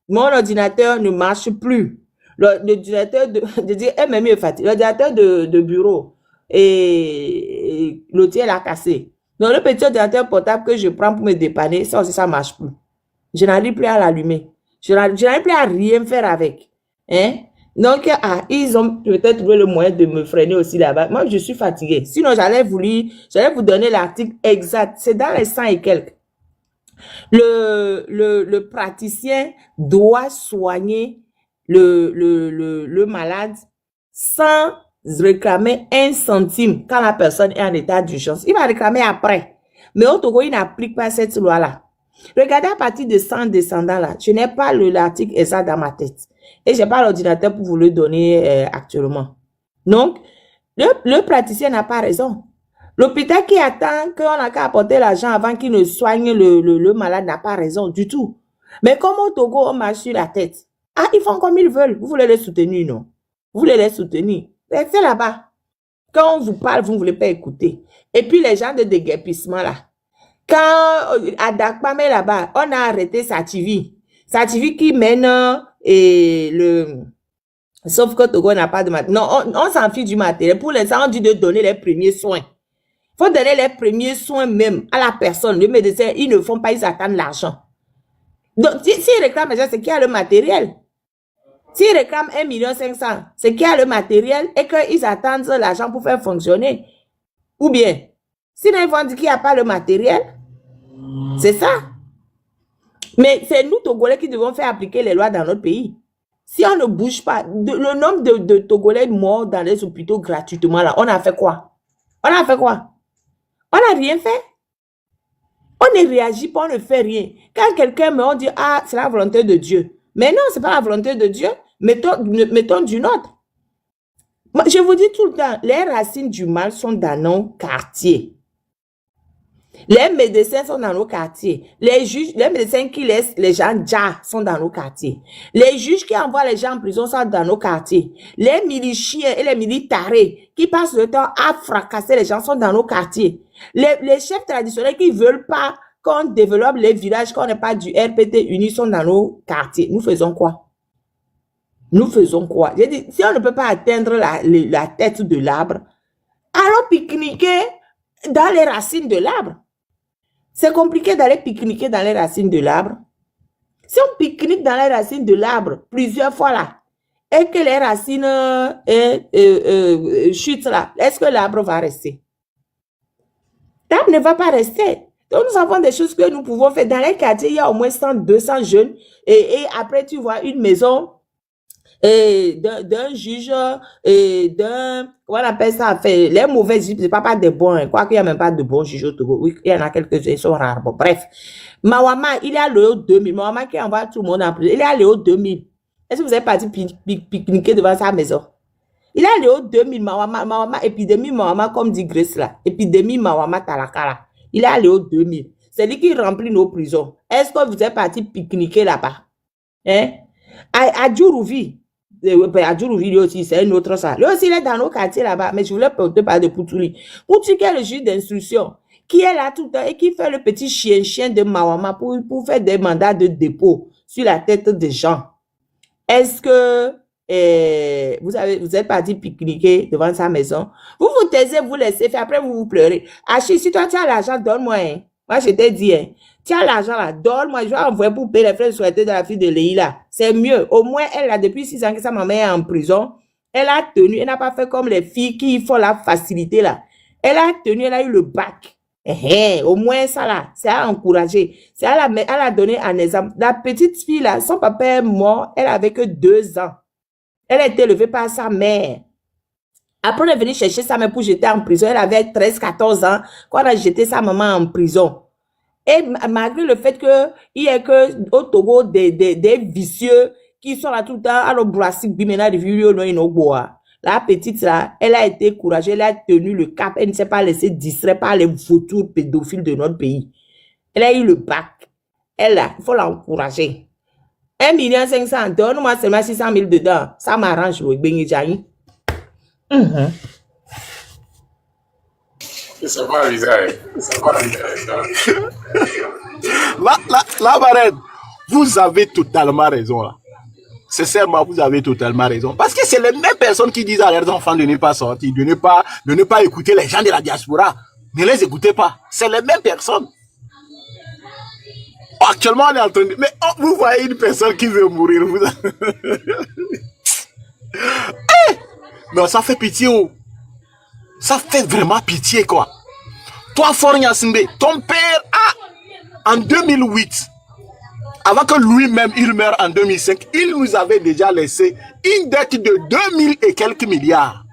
Speaker 4: mon ordinateur ne marche plus. L'ordinateur est fatigué. L'ordinateur de bureau et l'outil l'a cassé. Donc, le petit ordinateur portable que je prends pour me dépanner, ça aussi, ça marche plus. Je n'arrive plus à l'allumer. Je n'arrive plus à rien faire avec. Hein? Donc, ils ont peut-être trouvé le moyen de me freiner aussi là-bas. Moi, je suis fatiguée. Sinon, j'allais vous donner l'article exact. C'est dans les 100 et quelques. Le praticien doit soigner le malade sans réclamer 1 centime quand la personne est en état d'urgence. Il va réclamer après. Mais au Togo, il n'applique pas cette loi-là. Regardez à partir de 100 descendants là. Je n'ai pas l'article exact dans ma tête. Et je n'ai pas l'ordinateur pour vous le donner actuellement. Donc, le praticien n'a pas raison. L'hôpital qui attend qu'on a qu'à apporter l'argent avant qu'il ne soigne le malade n'a pas raison du tout. Mais comme au Togo, on marche sur la tête. Ah, ils font comme ils veulent. Vous voulez les soutenir, non? Vous voulez les soutenir. Restez là-bas. Quand on vous parle, vous ne voulez pas écouter. Et puis les gens de déguerpissement là. Quand à Dakpame là-bas, on a arrêté Sativi. Sativi qui mène sauf que Togo n'a pas de matériel. Non, on s'en fiche du matériel. Pour l'instant, on dit de donner les premiers soins. Il faut donner les premiers soins même à la personne. Le médecin, ils ne font pas, ils attendent l'argent. Donc, s'ils réclament, c'est qui a le matériel. S'ils réclament 1 500 000, c'est qui a le matériel et qu'ils attendent l'argent pour faire fonctionner. Ou bien, sinon ils vont dire qu'il n'y a pas le matériel. C'est ça. Mais c'est nous, Togolais, qui devons faire appliquer les lois dans notre pays. Si on ne bouge pas, le nombre de Togolais morts dans les hôpitaux gratuitement, là, on a fait quoi? On a fait quoi? On n'a rien fait. On ne réagit pas, on ne fait rien. Quand quelqu'un meurt, on dit, ah, c'est la volonté de Dieu. Mais non, ce n'est pas la volonté de Dieu. Mettons d'une autre. Je vous dis tout le temps, les racines du mal sont dans nos quartiers. Les médecins sont dans nos quartiers. Les juges, les médecins qui laissent les gens déjà sont dans nos quartiers. Les juges qui envoient les gens en prison sont dans nos quartiers. Les miliciens et les militaires qui passent le temps à fracasser les gens sont dans nos quartiers. Les chefs traditionnels qui veulent pas qu'on développe les villages, qu'on n'ait pas du RPT uni sont dans nos quartiers. Nous faisons quoi? Nous faisons quoi? J'ai dit, si on ne peut pas atteindre la tête de l'arbre, allons pique-niquer dans les racines de l'arbre. C'est compliqué d'aller pique-niquer dans les racines de l'arbre. Si on pique-nique dans les racines de l'arbre plusieurs fois là, et que les racines chutent là, est-ce que l'arbre va rester? L'arbre ne va pas rester. Donc, nous avons des choses que nous pouvons faire. Dans les quartiers, il y a au moins 100, 200 jeunes. Et après, tu vois une maison d'un juge, comment on appelle ça, les mauvais juges, c'est pas des bons, hein. Quoi qu'il n'y a même pas de bons juges au Togo. Oui, il y en a quelques-uns, ils sont rares. Bon, bref. Mawama, il est à l'eau 2000. Mawama qui envoie tout le monde en prison. Il est à l'eau 2000. Est-ce que vous êtes parti pique-niquer devant sa maison? Il est à l'eau 2000. Mawama, épidémie Mawama, comme dit Grace là. Épidémie Mawama Talakala. Il est à l'eau 2000. C'est lui qui remplit nos prisons. Est-ce que vous êtes parti pique-niquer là-bas? Hein? À Djourouvi. À Djourouvi, lui aussi, c'est un autre ça. Lui aussi, il est dans nos quartiers là-bas. Mais je voulais te parler de Poutouli. Poutouli, qui est le juge d'instruction, qui est là tout le temps et qui fait le petit chien de Mawama pour faire des mandats de dépôt sur la tête des gens. Est-ce que vous êtes parti pique-niquer devant sa maison? Vous vous taisez, vous laissez faire, après vous pleurez. Achille, si toi tu as l'argent, donne-moi. Hein. Moi, je t'ai dit, hein, tiens l'argent là, donne-moi, je vais envoyer pour payer les frais de scolarité de la fille de Leïla. C'est mieux. Au moins, elle a depuis 6 ans que sa maman est en prison. Elle a tenu, elle n'a pas fait comme les filles qui font la facilité là. Elle a tenu, elle a eu le bac. Au moins ça là, c'est à encourager. C'est à elle a donné un exemple. La petite fille là, son papa est mort, elle avait que 2 ans. Elle a été élevée par sa mère. Après, elle est venue chercher sa mère pour jeter en prison. Elle avait 13-14 ans quand elle a jeté sa maman en prison. Et malgré le fait qu'il y ait au Togo des vicieux qui sont là tout le temps, à l'obrasik, bimena de vieux, non, ils bois. La petite là, elle a été courageuse, elle a tenu le cap, elle ne s'est pas laissée distraire par les vautours pédophiles de notre pays. Elle a eu le bac. Elle a, il faut l'encourager. 1 500 000, donne-moi seulement 600 000 dedans. Ça m'arrange, le Bengi.
Speaker 1: C'est pas bizarre. C'est pas bizarre.
Speaker 3: Là, Marraine, vous avez totalement raison là. Sincèrement, vous avez totalement raison. Parce que c'est les mêmes personnes qui disent à leurs enfants de ne pas sortir, de ne pas écouter les gens de la diaspora. Ne les écoutez pas. C'est les mêmes personnes. Actuellement, on est en train de... Mais vous voyez une personne qui veut mourir. Vous... Non, ça fait pitié. Oh. Ça fait vraiment pitié, quoi. Toi, Fornia Simbe, ton père a, en 2008, avant que lui-même il meure en 2005, il nous avait déjà laissé une dette de 2000 et quelques milliards.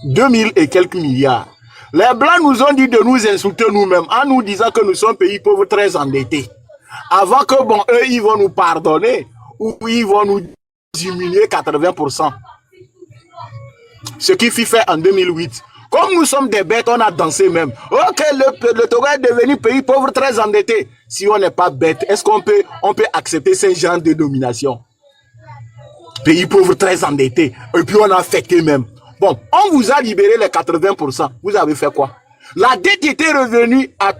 Speaker 3: 2000 et quelques milliards. Les Blancs nous ont dit de nous insulter nous-mêmes en nous disant que nous sommes pays pauvres très endettés. Avant que, bon, eux, ils vont nous pardonner ou ils vont nous diminuer 80%. Ce qui fut fait en 2008. Comme nous sommes des bêtes, on a dansé même. Ok, le Togo est devenu pays pauvre très endetté. Si on n'est pas bête, est-ce qu'on peut accepter ce genre de domination? Pays pauvre très endetté. Et puis on a fêté même. Bon, on vous a libéré les 80%. Vous avez fait quoi? La dette était revenue à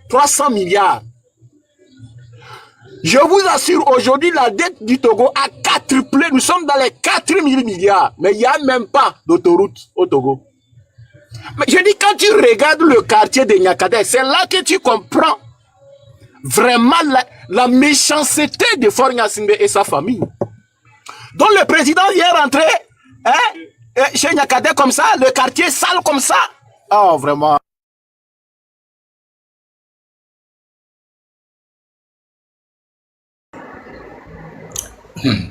Speaker 3: 300 milliards. Je vous assure, aujourd'hui, la dette du Togo a quadruplé. Nous sommes dans les 4000 milliards. Mais il n'y a même pas d'autoroute au Togo. Mais je dis, quand tu regardes le quartier de Niakate, c'est là que tu comprends vraiment la méchanceté de Fornia Simbe et sa famille. Donc le président est rentré chez Niakate comme ça, le quartier sale comme ça. Oh, vraiment.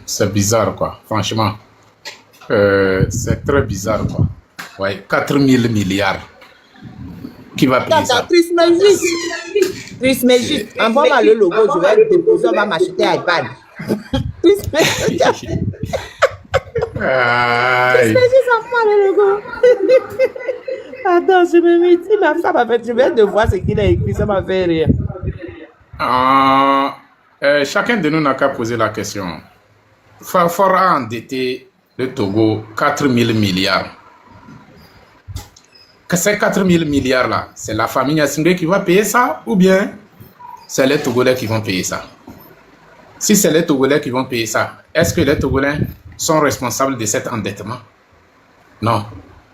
Speaker 1: C'est bizarre, quoi. Franchement. C'est très bizarre, quoi. Ouais, 4000 milliards. Qui va payer ça?
Speaker 4: Trismégis. Envoie-moi le logo, je vais le déposer, on va m'acheter un iPad. Trismégis, envoie le logo. Attends, je me mets ici, ça m'a fait, je viens de voir ce qu'il a écrit, ça m'a fait rire.
Speaker 1: Chacun de nous n'a qu'à poser la question. Fort a endetté le Togo 4000 milliards. Que ces 4000 milliards là, c'est la famille Yassingbe qui va payer ça ou bien c'est les Togolais qui vont payer ça? Si c'est les Togolais qui vont payer ça, est-ce que les Togolais sont responsables de cet endettement? Non.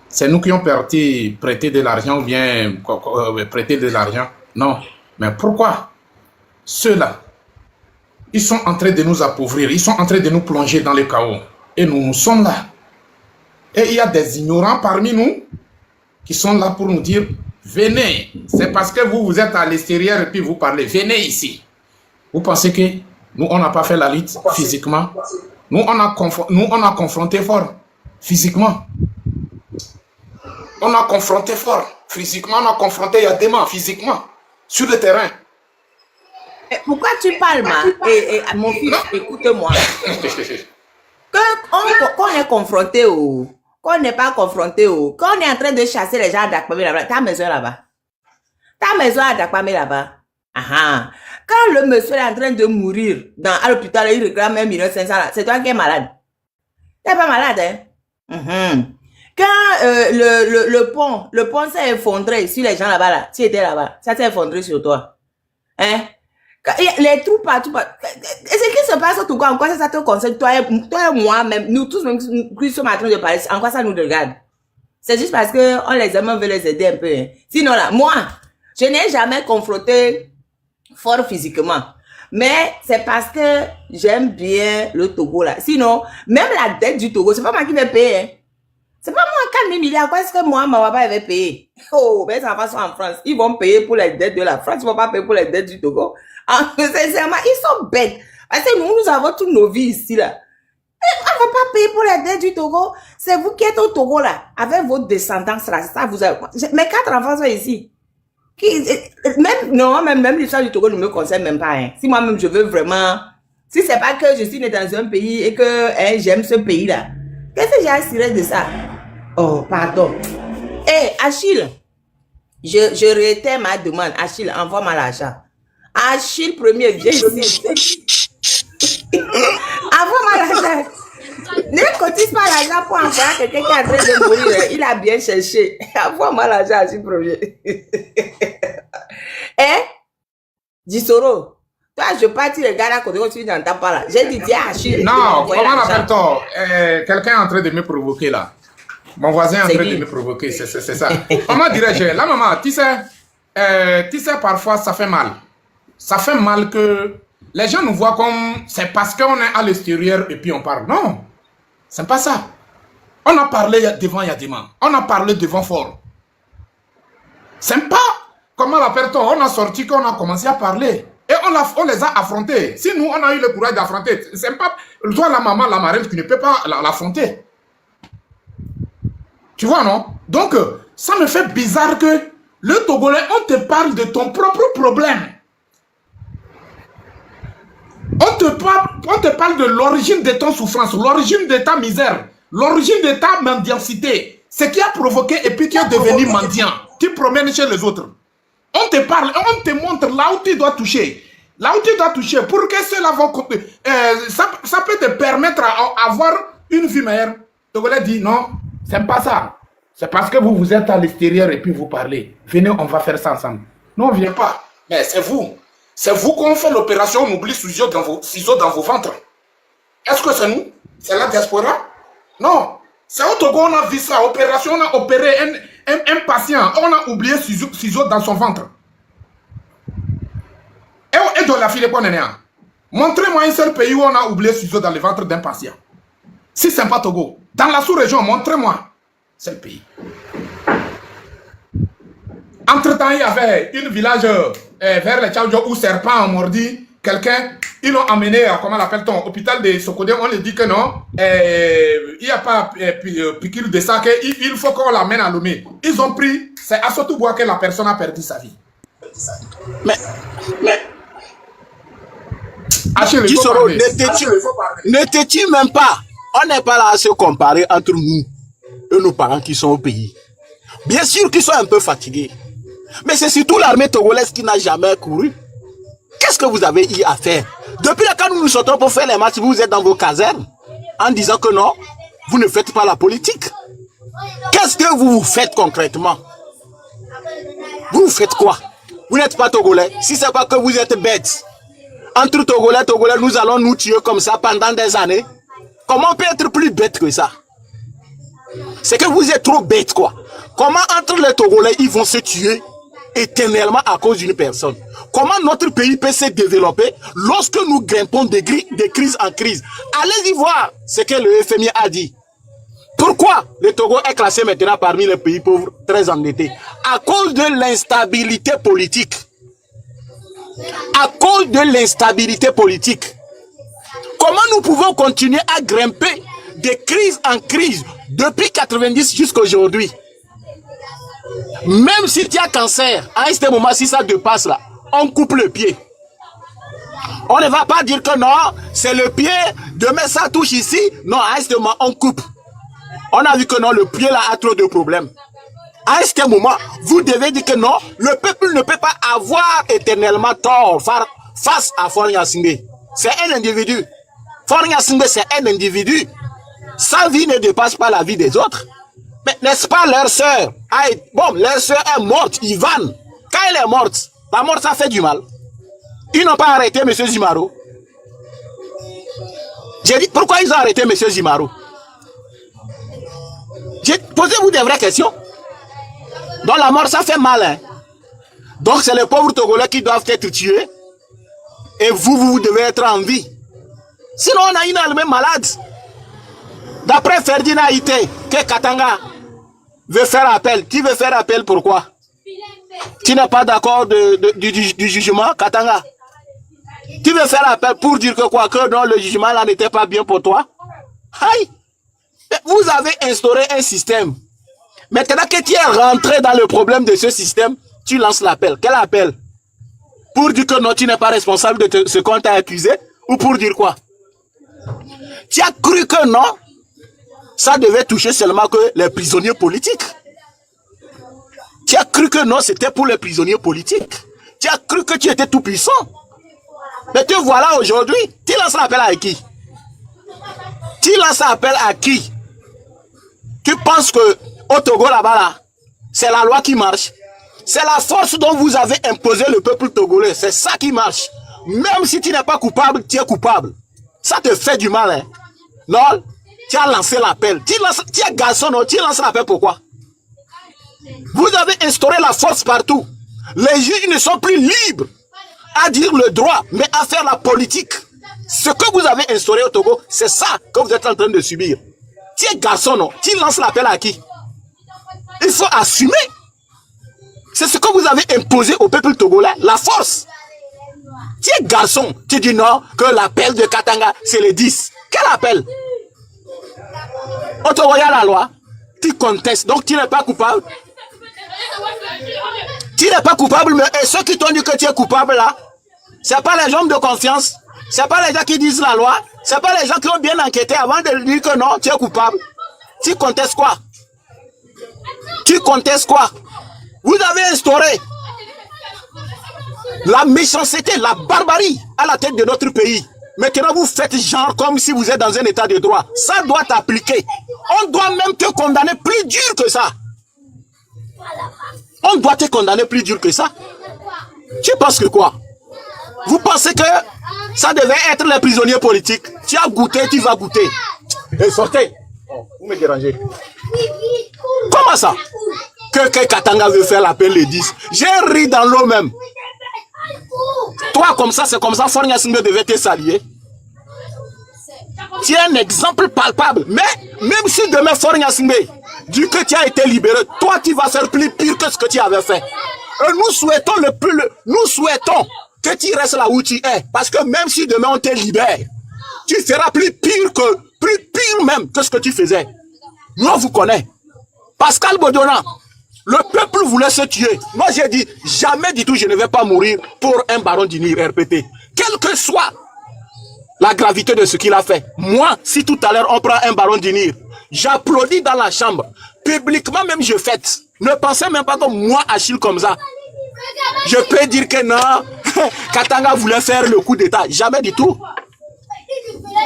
Speaker 1: C'est nous qui ont prêté de l'argent ou bien prêté de l'argent? Non. Mais pourquoi ceux-là, ils sont en train de nous appauvrir, ils sont en train de nous plonger dans le chaos. Et nous sommes là. Et il y a des ignorants parmi nous qui sont là pour nous dire, venez. C'est parce que vous êtes à l'extérieur et puis vous parlez, venez ici. Vous pensez que nous, on n'a pas fait la lutte physiquement? Nous, on a confronté fort physiquement. On a confronté fort physiquement, on a confronté Yadema physiquement sur le terrain.
Speaker 4: Pourquoi tu parles, mon fils, écoute-moi. Quand on est confronté quand on n'est pas confronté quand on est en train de chasser les gens à Dakpame là-bas, ta maison là-bas. Ta maison à Dakpame là-bas. Quand le monsieur est en train de mourir à l'hôpital, il réclame 1,5 million, c'est toi qui es malade. T'es pas malade, hein? Quand le pont s'est effondré sur les gens là-bas, là, tu étais là-bas, ça s'est effondré sur toi. Hein? Les trous partout. Et ce qui se passe au Togo, en quoi ça te concerne, toi et moi, même, nous tous, même, qui sommes en train de parler, en quoi ça nous regarde? C'est juste parce que on les aime, on veut les aider un peu. Hein. Sinon là, moi, Je n'ai jamais confronté fort physiquement. Mais c'est parce que j'aime bien le Togo là. Sinon, même la dette du Togo, c'est pas moi qui vais payer. Hein. C'est pas moi, 4 000 milliards. Quoi est-ce que moi, ma papa va payer? Oh, mes enfants sont en France. Ils vont payer pour les dettes de la France. Ils vont pas payer pour les dettes du Togo. Sincèrement, ils sont bêtes. Parce que nous avons toutes nos vies ici là. On ne va pas payer pour les dettes du Togo. C'est vous qui êtes au Togo là. Avec votre descendance là. Ça vous a... Mes 4 enfants sont ici. Même l'histoire du Togo ne me concerne même pas. Hein. Si moi-même je veux vraiment, si c'est pas que je suis né dans un pays et que j'aime ce pays-là, qu'est-ce que j'ai à cirer de ça? Oh, pardon. Achille, je réitère ma demande. Achille, envoie-moi l'argent. Achille premier, viens ici. Envoie-moi l'argent. Ne cotise pas l'argent pour envoyer à quelqu'un qui est en train de mourir. Il a bien cherché. Envoie-moi l'argent à ce premier. Disoro, toi, je partis regarde à côté quand tu n'entends pas là. J'ai dit, tiens, Achille.
Speaker 1: Non, comment appelle-t-on? Quelqu'un est en train de me provoquer là. Mon voisin est en train de me provoquer, c'est ça. Comment dirais-je? Là, maman, tu sais, parfois, ça fait mal. Ça fait mal que les gens nous voient comme c'est parce qu'on est à l'extérieur et puis on parle. Non, c'est pas ça. On a parlé devant Yadima. On a parlé devant Fort. C'est pas, comment l'appelle-t-on? On a sorti qu'on a commencé à parler. Et on les a affrontés. Si nous, on a eu le courage d'affronter, c'est pas toi, la maman, la marraine, qui ne peut pas l'affronter. Tu vois, non? Donc, ça me fait bizarre que le Togolais, on te parle de ton propre problème. On te parle de l'origine de ton souffrance, l'origine de ta misère, l'origine de ta mendiantité. Ce qui a provoqué et puis tu es devenu mendiant. Tu promènes chez les autres. On te parle, on te montre là où tu dois toucher. Là où tu dois toucher pour que cela va... ça peut te permettre d'avoir une vie meilleure. Togolais dit non, c'est pas ça. C'est parce que vous êtes à l'extérieur et puis vous parlez. Venez, on va faire ça ensemble. Non, on ne vient pas. Mais c'est vous. C'est vous qu'on fait l'opération, on oublie ciseaux dans vos ventres. Est-ce que c'est nous? C'est la diaspora? Non. C'est au Togo, on a vu ça. Opération, on a opéré un patient. On a oublié ciseaux dans son ventre. Et dans la file, montrez-moi un seul pays où on a oublié ciseaux dans le ventre d'un patient. Si c'est pas Togo. Dans la sous-région, montrez-moi. C'est le pays. Entre-temps, il y avait un village vers les Tchaoudjo où serpent a mordi quelqu'un. Ils l'ont amené, comment l'appelle-t-on, hôpital de Sokodé. On lui dit que non, il n'y a pas piqûre de ça, il faut qu'on l'amène à Lomé. Ils ont pris, c'est à Sotobois que la personne a perdu sa vie.
Speaker 3: Mais
Speaker 1: Achille,
Speaker 3: Disoro, ne t'es-tu même pas? On n'est pas là à se comparer entre nous et nos parents qui sont au pays. Bien sûr qu'ils sont un peu fatigués. Mais c'est surtout l'armée togolaise qui n'a jamais couru. Qu'est-ce que vous avez eu à faire? Depuis là, quand nous nous sortons pour faire les matchs, vous êtes dans vos casernes en disant que non, vous ne faites pas la politique. Qu'est-ce que vous faites concrètement? Vous faites quoi? Vous n'êtes pas togolais. Si c'est pas que vous êtes bêtes. Entre togolais, nous allons nous tuer comme ça pendant des années. Comment on peut être plus bête que ça? C'est que vous êtes trop bêtes, quoi. Comment entre les Togolais, ils vont se tuer éternellement à cause d'une personne? Comment notre pays peut se développer lorsque nous grimpons de crise en crise? Allez-y voir ce que le FMI a dit. Pourquoi le Togo est classé maintenant parmi les pays pauvres très endettés? À cause de l'instabilité politique. À cause de l'instabilité politique. Comment nous pouvons continuer à grimper de crise en crise depuis 90 jusqu'à aujourd'hui? Même si tu as cancer, à ce moment, si ça dépasse là, on coupe le pied. On ne va pas dire que non, c'est le pied, demain ça touche ici. Non, à ce moment, on coupe. On a vu que non, le pied là a trop de problèmes. À ce moment, vous devez dire que non, le peuple ne peut pas avoir éternellement tort face à Faure Gnassingbé. C'est un individu. Faure Gnassingbé, c'est un individu. Sa vie ne dépasse pas la vie des autres. Mais n'est-ce pas leur sœur? Bon, leur sœur est morte, Ivan. Quand elle est morte, la mort, ça fait du mal. Ils n'ont pas arrêté M. Zimaro. J'ai dit, pourquoi ils ont arrêté M. Zimaro? Posez-vous des vraies questions. Dans la mort, ça fait mal. Hein? Donc c'est les pauvres Togolais qui doivent être tués. Et vous devez être en vie. Sinon on a une armée malade. D'après Ferdinand Ité, que Katanga veut faire appel. Tu veux faire appel pourquoi? Tu n'es pas d'accord du jugement, Katanga? Tu veux faire appel pour dire que quoi? Que non, le jugement là n'était pas bien pour toi? Aïe! Vous avez instauré un système. Maintenant que tu es rentré dans le problème de ce système, tu lances l'appel. Quel appel? Pour dire que non, tu n'es pas responsable de ce qu'on t'a accusé? Ou pour dire quoi? Tu as cru que non? Ça devait toucher seulement que les prisonniers politiques. Tu as cru que non, c'était pour les prisonniers politiques. Tu as cru que tu étais tout puissant. Mais te voilà aujourd'hui. Tu lances l'appel à qui? Tu lances l'appel à qui? Tu penses que au Togo là-bas, là, c'est la loi qui marche? C'est la force dont vous avez imposé le peuple togolais. C'est ça qui marche. Même si tu n'es pas coupable, tu es coupable. Ça te fait du mal. Hein? Non? Tu as lancé l'appel. Tu es garçon, non? Tu lances l'appel pourquoi? Vous avez instauré la force partout. Les juges ne sont plus libres à dire le droit, mais à faire la politique. Ce que vous avez instauré au Togo, c'est ça que vous êtes en train de subir. Tu es garçon, non? Tu lances l'appel à qui? Il faut assumer. C'est ce que vous avez imposé au peuple togolais, la force. Tu es garçon, tu dis non, que l'appel de Katanga, c'est les 10. Quel appel? Au Togo, il y a la loi. Tu contestes, donc tu n'es pas coupable. Tu n'es pas coupable, mais et ceux qui t'ont dit que tu es coupable là, c'est pas les gens de confiance, c'est pas les gens qui disent la loi, c'est pas les gens qui ont bien enquêté avant de dire que non, tu es coupable. Tu contestes quoi? Tu contestes quoi? Vous avez instauré la méchanceté, la barbarie à la tête de notre pays. Maintenant, vous faites genre comme si vous êtes dans un état de droit. Ça doit t'appliquer. On doit même te condamner plus dur que ça. On doit te condamner plus dur que ça. Tu penses que quoi? Vous pensez que ça devait être les prisonniers politiques? Tu as goûté, tu vas goûter. Et sortez. Oh, vous me dérangez. Comment ça? Que Katanga veut faire l'appel les 10. J'ai ri dans l'eau même. Toi comme ça, c'est comme ça, Fornia Singbe devait te saluer. Tu es un exemple palpable. Mais même si demain Fornia Singbe dit que tu as été libéré, toi tu vas faire plus pire que ce que tu avais fait. Et nous souhaitons nous souhaitons que tu restes là où tu es. Parce que même si demain on te libère, tu feras plus pire même que ce que tu faisais. Nous on vous connaît. Pascal Bodona, le peuple voulait se tuer. Moi j'ai dit, jamais du tout je ne vais pas mourir pour un baron d'Unir RPT. Quelle que soit la gravité de ce qu'il a fait. Moi, si tout à l'heure on prend un baron d'Unir, j'applaudis dans la chambre. Publiquement même je fête. Ne pensez même pas que moi, Achille comme ça. Je peux dire que non, Katanga voulait faire le coup d'état. Jamais du tout.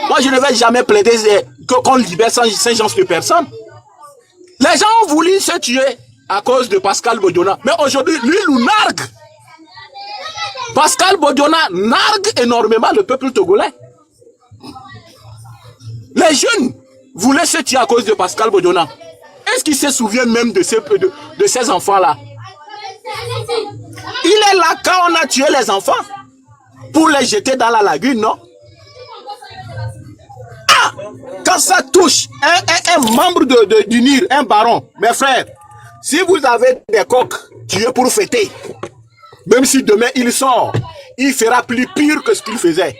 Speaker 3: Moi je ne vais jamais plaider qu'on libère sans chance de personne. Les gens ont voulu se tuer à cause de Pascal Bodona. Mais aujourd'hui, lui nous nargue. Pascal Bodona nargue énormément le peuple togolais. Les jeunes voulaient se tuer à cause de Pascal Bodona. Est-ce qu'ils se souviennent même de ces enfants-là? Il est là quand on a tué les enfants pour les jeter dans la lagune, non? Ah! Quand ça touche un membre d'UNIR, un baron, mes frères, si vous avez des coqs tués pour fêter, même si demain il sort, il fera plus pire que ce qu'il faisait.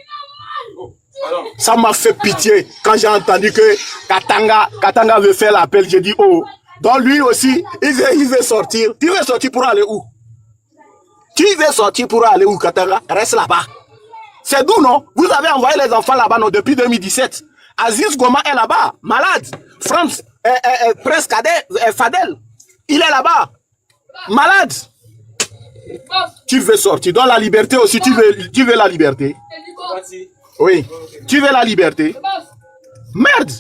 Speaker 3: Ça m'a fait pitié quand j'ai entendu que Katanga veut faire l'appel. J'ai dit, oh, donc lui aussi, il veut sortir. Tu veux sortir pour aller où? Tu veux sortir pour aller où, Katanga? Reste là-bas. C'est d'où, non? Vous avez envoyé les enfants là-bas, non, depuis 2017. Aziz Goma est là-bas, malade. France, Prince Kader, Fadel, il est là-bas, malade. Tu veux sortir. Dans la liberté aussi, tu veux la liberté. Oui, tu veux la liberté. Merde.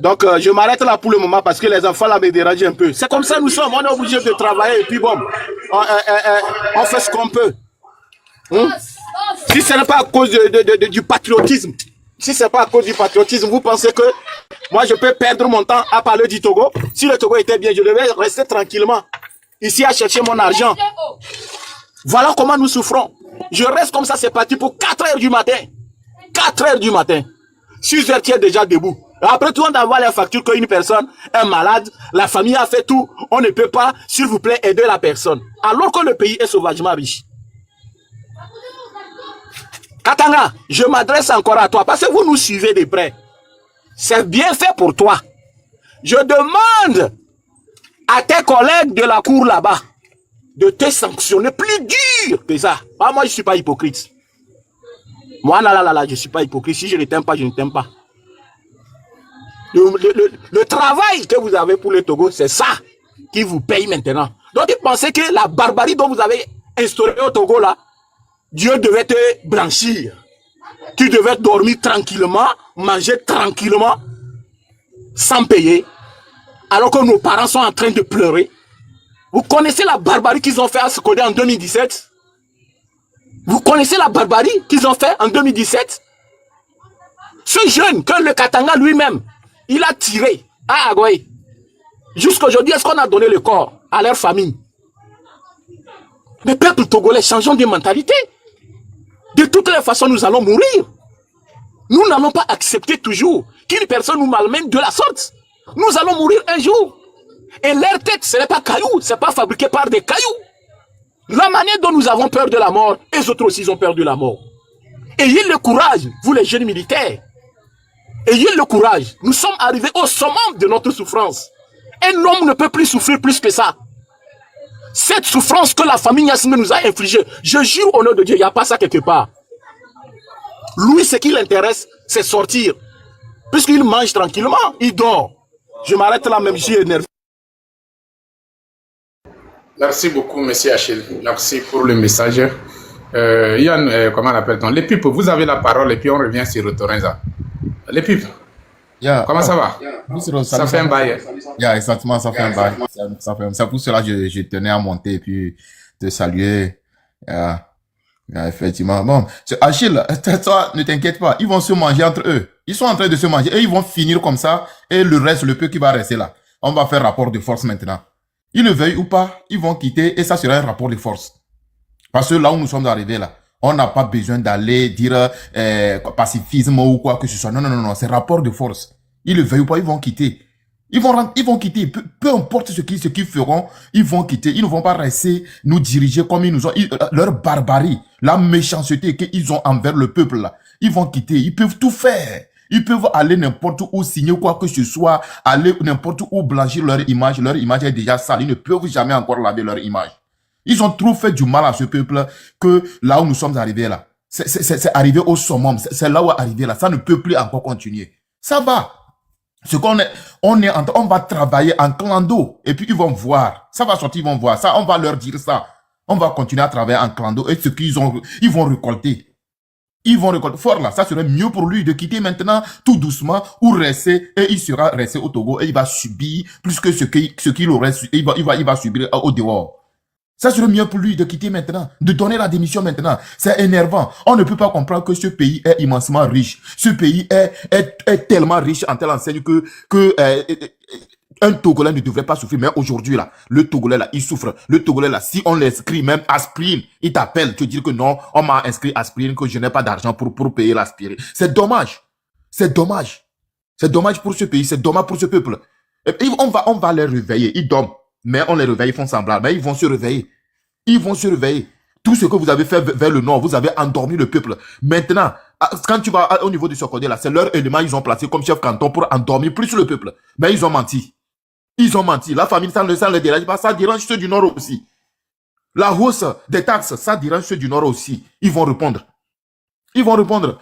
Speaker 3: Donc, je m'arrête là pour le moment parce que les enfants là me dérangent un peu. C'est comme ça nous sommes, on est obligé de travailler et puis bon, on fait ce qu'on peut. Si ce n'est pas à cause du patriotisme, si ce n'est pas à cause du patriotisme, vous pensez que moi je peux perdre mon temps à parler du Togo? Si le Togo était bien, je devais rester tranquillement ici à chercher mon argent. Voilà comment nous souffrons. Je reste comme ça, c'est parti pour 4 heures du matin. 4 heures du matin. 6 heures, tu es déjà debout. Après tout, on doit avoir la facture qu'une personne est malade, la famille a fait tout, on ne peut pas, s'il vous plaît, aider la personne. Alors que le pays est sauvagement riche. Katanga, je m'adresse encore à toi parce que vous nous suivez de près. C'est bien fait pour toi. Je demande à tes collègues de la cour là-bas de te sanctionner plus dur que ça. Ah, moi, je ne suis pas hypocrite. Moi, là, je ne suis pas hypocrite. Si je ne t'aime pas, je ne t'aime pas. Le travail que vous avez pour le Togo, c'est ça qui vous paye maintenant. Donc, vous pensez que la barbarie dont vous avez instauré au Togo, là, Dieu devait te blanchir. Tu devais dormir tranquillement, manger tranquillement, sans payer, alors que nos parents sont en train de pleurer. Vous connaissez la barbarie qu'ils ont fait à Sekodé en 2017? Vous connaissez la barbarie qu'ils ont fait en 2017? Ce jeune, que le Katanga lui-même, il a tiré à Agoye. Jusqu'aujourd'hui, est-ce qu'on a donné le corps à leur famille? Mais peuple togolais, changeons de mentalité. De toutes les façons, nous allons mourir. Nous n'allons pas accepter toujours qu'une personne nous malmène de la sorte. Nous allons mourir un jour. Et leur tête, ce n'est pas cailloux, ce n'est pas fabriqué par des cailloux. La manière dont nous avons peur de la mort, les autres aussi ont peur de la mort. Ayez le courage, vous les jeunes militaires. Ayez le courage. Nous sommes arrivés au summum de notre souffrance. Un homme ne peut plus souffrir plus que ça. Cette souffrance que la famille Yassine nous a infligée, je jure au nom de Dieu, il n'y a pas ça quelque part. Lui, ce qui l'intéresse, c'est sortir. Puisqu'il mange tranquillement, il dort. Je m'arrête là même, je suis énervé.
Speaker 1: Merci beaucoup, monsieur Achille. Merci pour le message. Yann, comment on appelle-t-on? Les pipes, vous avez la parole et puis on revient sur Torenza. Les pipes, comment ça va? Ça fait un bail.
Speaker 5: Exactement, ça fait un bail. C'est pour cela que je tenais à monter et puis te saluer. Effectivement. Bon, Achille, toi, ne t'inquiète pas, ils vont se manger entre eux. Ils sont en train de se manger et ils vont finir comme ça. Et le reste, le peu qui va rester là, on va faire rapport de force maintenant. Ils le veuillent ou pas, ils vont quitter et ça sera un rapport de force. Parce que là où nous sommes arrivés là, on n'a pas besoin d'aller dire pacifisme ou quoi que ce soit. Non, non, non, non, c'est rapport de force. Ils le veuillent ou pas, ils vont quitter. Ils vont quitter. Peu importe ce qu'ils feront, ils vont quitter. Ils ne vont pas rester nous diriger comme ils nous ont. Leur barbarie, la méchanceté qu'ils ont envers le peuple là, ils vont quitter. Ils peuvent tout faire. Ils peuvent aller n'importe où, signer quoi que ce soit, aller n'importe où blanchir leur image. Leur image est déjà sale. Ils ne peuvent jamais encore laver leur image. Ils ont trop fait du mal à ce peuple que là où nous sommes arrivés là, c'est arrivé au summum. C'est là où arrivé là. Ça ne peut plus encore continuer. Ça va. Ce qu'on est, on va travailler en clando et puis ils vont voir. Ça va sortir, ils vont voir. Ça, on va leur dire ça. On va continuer à travailler en clando et ce qu'ils ont, ils vont récolter. Ils vont récolter. Fort là, ça serait mieux pour lui de quitter maintenant tout doucement ou rester et il sera resté au Togo et il va subir plus que ce qu'il aurait, il va subir au dehors. Ça serait mieux pour lui de quitter maintenant, de donner la démission maintenant. C'est énervant. On ne peut pas comprendre que ce pays est immensément riche. Ce pays est tellement riche en telle enseigne que un Togolais ne devrait pas souffrir. Mais aujourd'hui, là, le Togolais, là, il souffre. Le Togolais, là, si on l'inscrit même aspirine, il t'appelle, te dire que non, on m'a inscrit aspirine, que je n'ai pas d'argent pour payer l'aspirine. C'est dommage. C'est dommage. C'est dommage pour ce pays. C'est dommage pour ce peuple. Et on va les réveiller. Ils dorment. Mais on les réveille, ils font semblant. Mais ils vont se réveiller. Ils vont se réveiller. Tout ce que vous avez fait vers le nord, vous avez endormi le peuple. Maintenant, quand tu vas au niveau du Sokodé, là, c'est leur élément ils ont placé comme chef canton pour endormir plus le peuple. Mais ils ont menti. Ils ont menti. La famille, ça ne les dérange pas. Ça dérange ceux du nord aussi. La hausse des taxes, ça dérange ceux du nord aussi. Ils vont répondre. Ils vont répondre.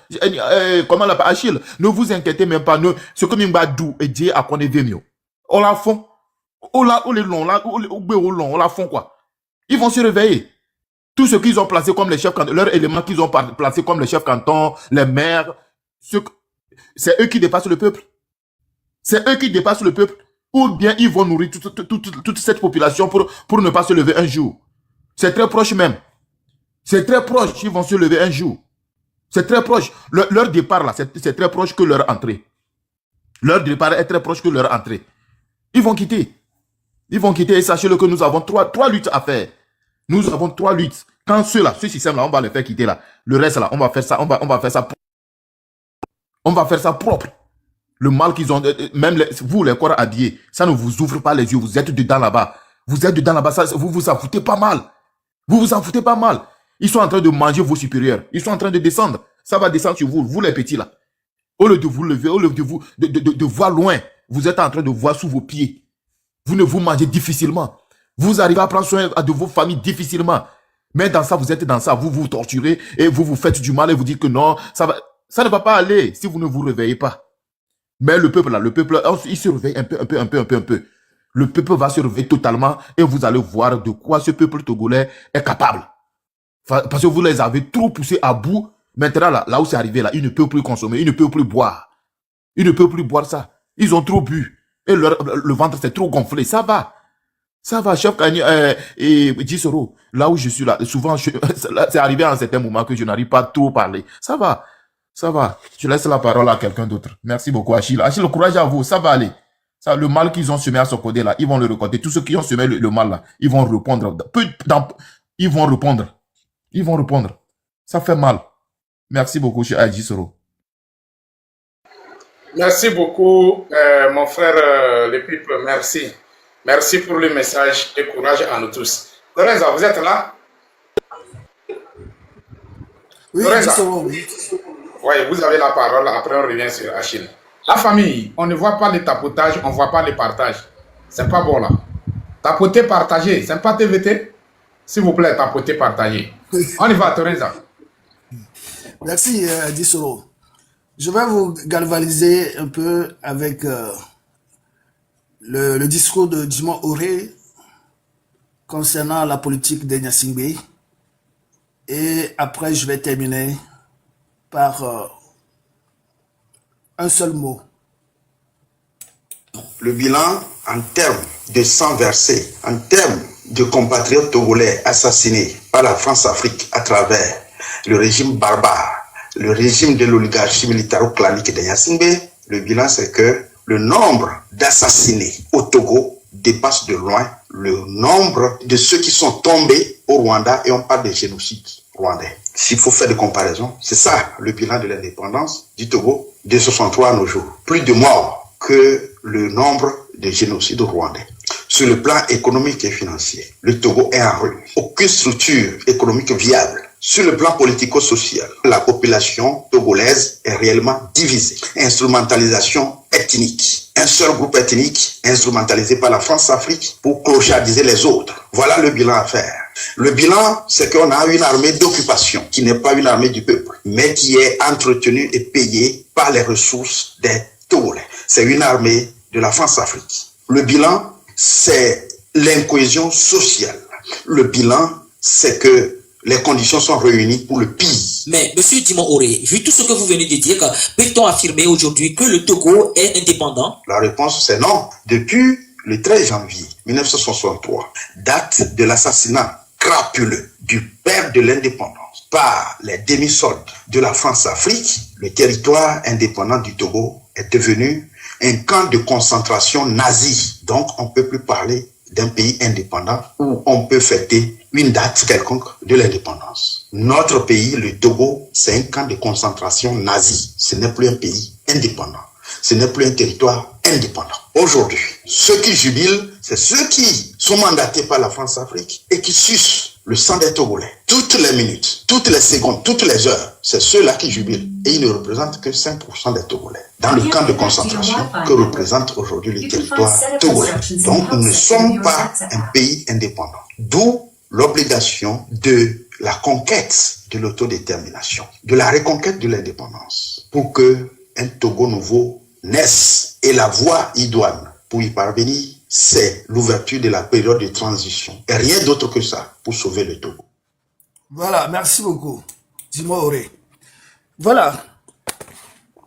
Speaker 5: Comment l'appelle Achille? Ne vous inquiétez même pas. Ce que Mimbadou et Dieu a connu mieux. On la font. On la font quoi? Ils vont se réveiller. Tout ce qu'ils ont placé comme les chefs cantons, leurs éléments qu'ils ont placés comme les chefs cantons, les maires, c'est eux qui dépassent le peuple. C'est eux qui dépassent le peuple. Ou bien ils vont nourrir toute cette population pour ne pas se lever un jour. C'est très proche même. C'est très proche, ils vont se lever un jour. C'est très proche. Leur départ là, c'est très proche que leur entrée. Leur départ est très proche que leur entrée. Ils vont quitter. Ils vont quitter et sachez-le que nous avons trois luttes à faire. Nous avons 3 luttes Quand ce système-là, on va le faire quitter là, le reste là, on va faire ça, on va faire ça, on va faire ça propre. Le mal qu'ils ont, même vous les corps habillés, ça ne vous ouvre pas les yeux, vous êtes dedans là-bas. Vous êtes dedans là-bas, vous vous en foutez pas mal. Vous vous en foutez pas mal. Ils sont en train de manger vos supérieurs. Ils sont en train de descendre. Ça va descendre sur vous, vous les petits là. Au lieu de vous lever, au lieu de vous de voir loin, vous êtes en train de voir sous vos pieds. Vous ne vous mangez difficilement. Vous arrivez à prendre soin de vos familles difficilement. Mais dans ça, vous êtes dans ça, vous vous torturez et vous vous faites du mal et vous dites que non, ça ne va pas aller si vous ne vous réveillez pas. Mais le peuple là, il se réveille un peu. Le peuple va se réveiller totalement et vous allez voir de quoi ce peuple togolais est capable. Parce que vous les avez trop poussés à bout. Maintenant, là où c'est arrivé, là, ils ne peuvent plus consommer, ils ne peuvent plus boire. Ils ne peuvent plus boire ça. Ils ont trop bu. Et le ventre s'est trop gonflé. Ça va, chef Kanye et Jisoro. Là où je suis là, souvent, c'est arrivé à un certain moment que je n'arrive pas trop à parler. Ça va. Je laisse la parole à quelqu'un d'autre. Merci beaucoup, Achille. Achille, courage à vous. Ça va aller. Ça, le mal qu'ils ont semé à ce côté là, ils vont le récolter. Tous ceux qui ont semé le mal là, ils vont répondre. Ils vont répondre. Ça fait mal. Merci beaucoup, chez Aji Soro.
Speaker 1: Merci beaucoup, mon frère le Pipe. Merci. Merci pour le message et courage à nous tous. Lorenza, vous êtes là?
Speaker 2: Oui,
Speaker 1: Lorenza.
Speaker 2: oui.
Speaker 1: Oui, vous avez la parole. Après, on revient sur Achille. La famille, on ne voit pas le tapotage, on ne voit pas le partage. C'est pas bon là. Tapoter, partager. C'est pas TVT? S'il vous plaît, tapoter, partager. On y va, Lorenza.
Speaker 2: Merci, Dissoro. Je vais vous galvaniser un peu avec le discours de Jimoh Oré concernant la politique de Gnassingbé. Et après, je vais terminer par un seul mot.
Speaker 6: Le bilan en termes de sang versé, en termes de compatriotes togolais assassinés par la France-Afrique à travers le régime barbare, le régime de l'oligarchie militaro-clanique de Gnassingbé, le bilan c'est que le nombre d'assassinés au Togo dépasse de loin le nombre de ceux qui sont tombés au Rwanda, et on parle de génocide rwandais. S'il faut faire des comparaisons, c'est ça le bilan de l'indépendance du Togo de 63 à nos jours. Plus de morts que le nombre de génocides rwandais. Sur le plan économique et financier, le Togo est en ruine. Aucune structure économique viable. Sur le plan politico-social, la population togolaise est réellement divisée. Instrumentalisation ethnique. Un seul groupe ethnique instrumentalisé par la France-Afrique pour clochardiser les autres. Voilà le bilan à faire. Le bilan, c'est qu'on a une armée d'occupation qui n'est pas une armée du peuple, mais qui est entretenue et payée par les ressources des Togolais. C'est une armée de la France-Afrique. Le bilan, c'est l'incohésion sociale. Le bilan, c'est que les conditions sont réunies pour le pire.
Speaker 7: Mais, monsieur Jimoh Oré, vu tout ce que vous venez de dire, peut-on affirmer aujourd'hui que le Togo est indépendant?
Speaker 6: La réponse, c'est non. Depuis le 13 janvier 1963, date de l'assassinat crapuleux du père de l'indépendance par les demi-soldes de la France-Afrique, le territoire indépendant du Togo est devenu un camp de concentration nazie. Donc, on ne peut plus parler d'un pays indépendant où on peut fêter une date quelconque de l'indépendance. Notre pays, le Togo, c'est un camp de concentration nazie. Ce n'est plus un pays indépendant. Ce n'est plus un territoire indépendant. Aujourd'hui, ceux qui jubilent, c'est ceux qui sont mandatés par la France-Afrique et qui sucent le sang des Togolais. Toutes les minutes, toutes les secondes, toutes les heures, c'est ceux-là qui jubilent. Et ils ne représentent que 5% des Togolais. Dans le camp de concentration que représente aujourd'hui le territoire togolais. Donc, nous ne sommes pas un pays indépendant. D'où l'obligation de la conquête de l'autodétermination, de la reconquête de l'indépendance, pour que un Togo nouveau naisse. Et la voie idoine pour y parvenir, c'est l'ouverture de la période de transition. Et rien d'autre que ça pour sauver le Togo.
Speaker 2: Voilà, merci beaucoup, Jimoh Oré. Voilà,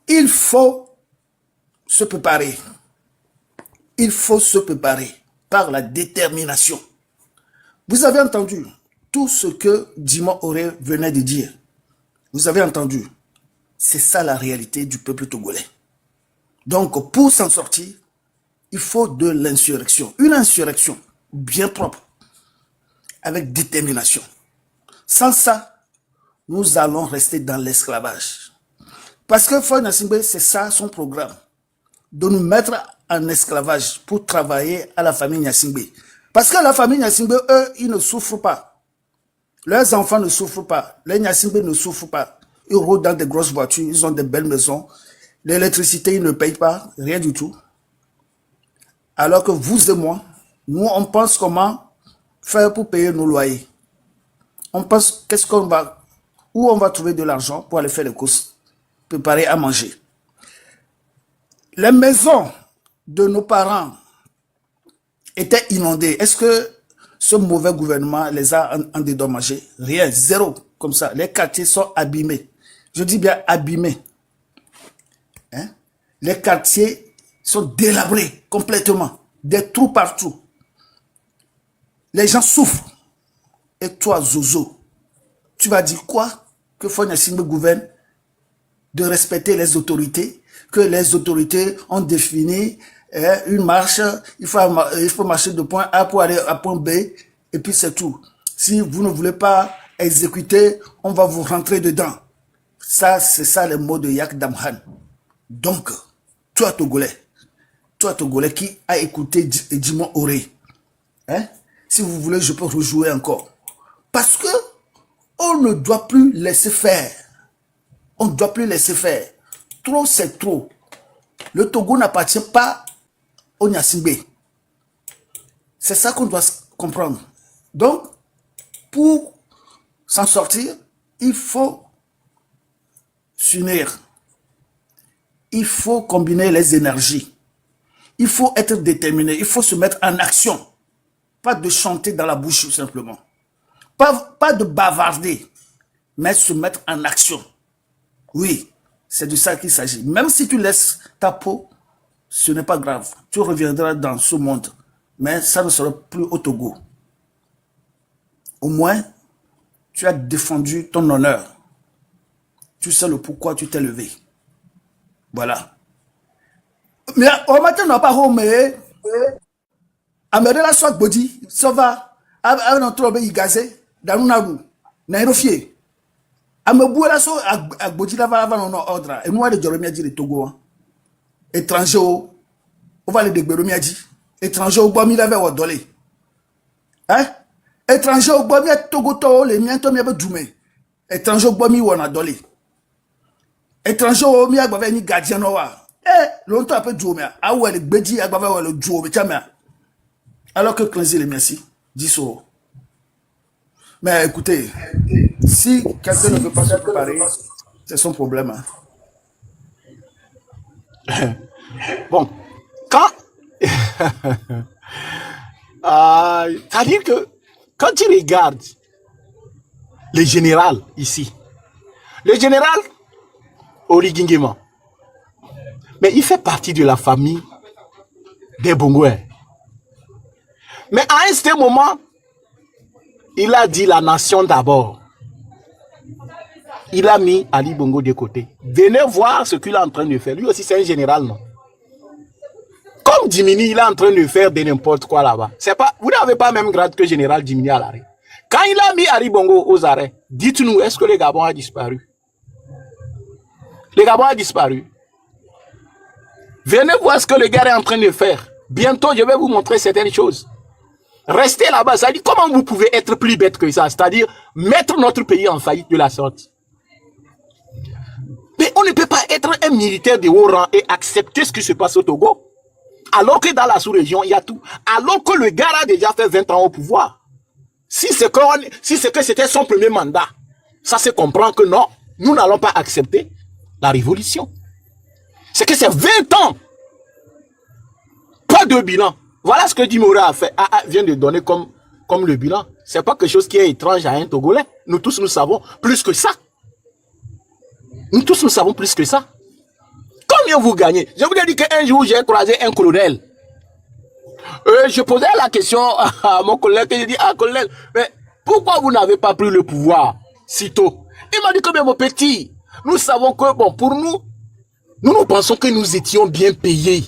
Speaker 2: il faut se préparer. Il faut se préparer par la détermination. Vous avez entendu tout ce que Jimoh Oré venait de dire. Vous avez entendu. C'est ça la réalité du peuple togolais. Donc, pour s'en sortir, il faut de l'insurrection. Une insurrection bien propre, avec détermination. Sans ça, nous allons rester dans l'esclavage. Parce que Faure Gnassingbé, c'est ça son programme, de nous mettre en esclavage pour travailler à la famille Gnassingbé. Parce que la famille Gnassingbé, eux, ils ne souffrent pas. Leurs enfants ne souffrent pas. Les Gnassingbé ne souffrent pas. Ils roulent dans des grosses voitures, ils ont des belles maisons. L'électricité, ils ne payent pas, rien du tout. Alors que vous et moi, nous, on pense comment faire pour payer nos loyers. On pense où on va trouver de l'argent pour aller faire les courses, préparer à manger. Les maisons de nos parents étaient inondées. Est-ce que ce mauvais gouvernement les a dédommagés? Rien, zéro, comme ça. Les quartiers sont abîmés. Je dis bien abîmés. Hein? Les quartiers sont délabrés complètement. Des trous partout. Les gens souffrent. Et toi, Zozo, tu vas dire quoi? Que Faure Gnassingbé gouverne? De respecter les autorités, que les autorités ont défini une marche, il faut marcher de point A pour aller à point B, et puis c'est tout. Si vous ne voulez pas exécuter, on va vous rentrer dedans. Ça, c'est ça les mots de Yak Damhan. Donc, toi Togolais qui a écouté Edimon Oré, hein? Si vous voulez, je peux rejouer encore. Parce que on ne doit plus laisser faire. On ne doit plus laisser faire. Trop, c'est trop. Le Togo n'appartient pas au Gnassingbé. C'est ça qu'on doit comprendre. Donc, pour s'en sortir, il faut s'unir. Il faut combiner les énergies. Il faut être déterminé. Il faut se mettre en action. Pas de chanter dans la bouche, simplement. Pas de bavarder, mais se mettre en action. Oui, c'est de ça qu'il s'agit. Même si tu laisses ta peau, ce n'est pas grave. Tu reviendras dans ce monde. Mais ça ne sera plus au Togo. Au moins, tu as défendu ton honneur. Tu sais le pourquoi tu t'es levé. Voilà. Mais au matin, on n'a pas remis. Amérique soit body, ça va. Avec notre obé gazé, dans une roue. Nairofie. Amebou la so agbodi la va non ordre. Et moi de Joromia dit le Togo. Étranger, on va le de Joromia dit. Étranger au bomi la va dolé. Hein? Étranger au bomi Togo to les miens to mi ba djumé. Étranger au bomi wona dolé. Étranger au mi agba ni gardien no wa. Longtemps après djumé. Ah ouais le gbedi agba va le djumé chama. Alors que Clancy les merci. 10 euros. Mais écoutez, si quelqu'un ne veut pas se préparer, c'est son problème. Hein.
Speaker 3: Bon, quand... c'est-à-dire que quand tu regardes le général ici, le général Origingema, mais il fait partie de la famille des Bongouais. Mais à un certain moment, il a dit la nation d'abord. Il a mis Ali Bongo de côté. Venez voir ce qu'il est en train de faire. Lui aussi, c'est un général, non? Comme Dimini, il est en train de faire de n'importe quoi là-bas. C'est pas, vous n'avez pas même grade que général Dimini à l'arrêt. Quand il a mis Ali Bongo aux arrêts, dites-nous, est-ce que le Gabon a disparu? Le Gabon a disparu. Venez voir ce que le gars est en train de faire. Bientôt, je vais vous montrer certaines choses. Restez là-bas, ça dit comment vous pouvez être plus bête que ça, c'est-à-dire mettre notre pays en faillite de la sorte. Mais on ne peut pas être un militaire de haut rang et accepter ce qui se passe au Togo. Alors que dans la sous-région, il y a tout. Alors que le gars a déjà fait 20 ans au pouvoir. Si c'est que c'était son premier mandat, ça se comprend que non, nous n'allons pas accepter la révolution. C'est que c'est 20 ans. Pas de bilan. Voilà ce que Dimora a fait, vient de donner comme le bilan. C'est pas quelque chose qui est étrange à un Togolais. Nous tous, nous savons plus que ça. Nous tous, nous savons plus que ça. Combien vous gagnez? Je vous ai dit qu'un jour, j'ai croisé un colonel. Je posais la question à mon collègue, et j'ai dit, colonel, mais pourquoi vous n'avez pas pris le pouvoir si tôt? Il m'a dit que, mon petit, nous savons que, bon, pour nous pensons que nous étions bien payés.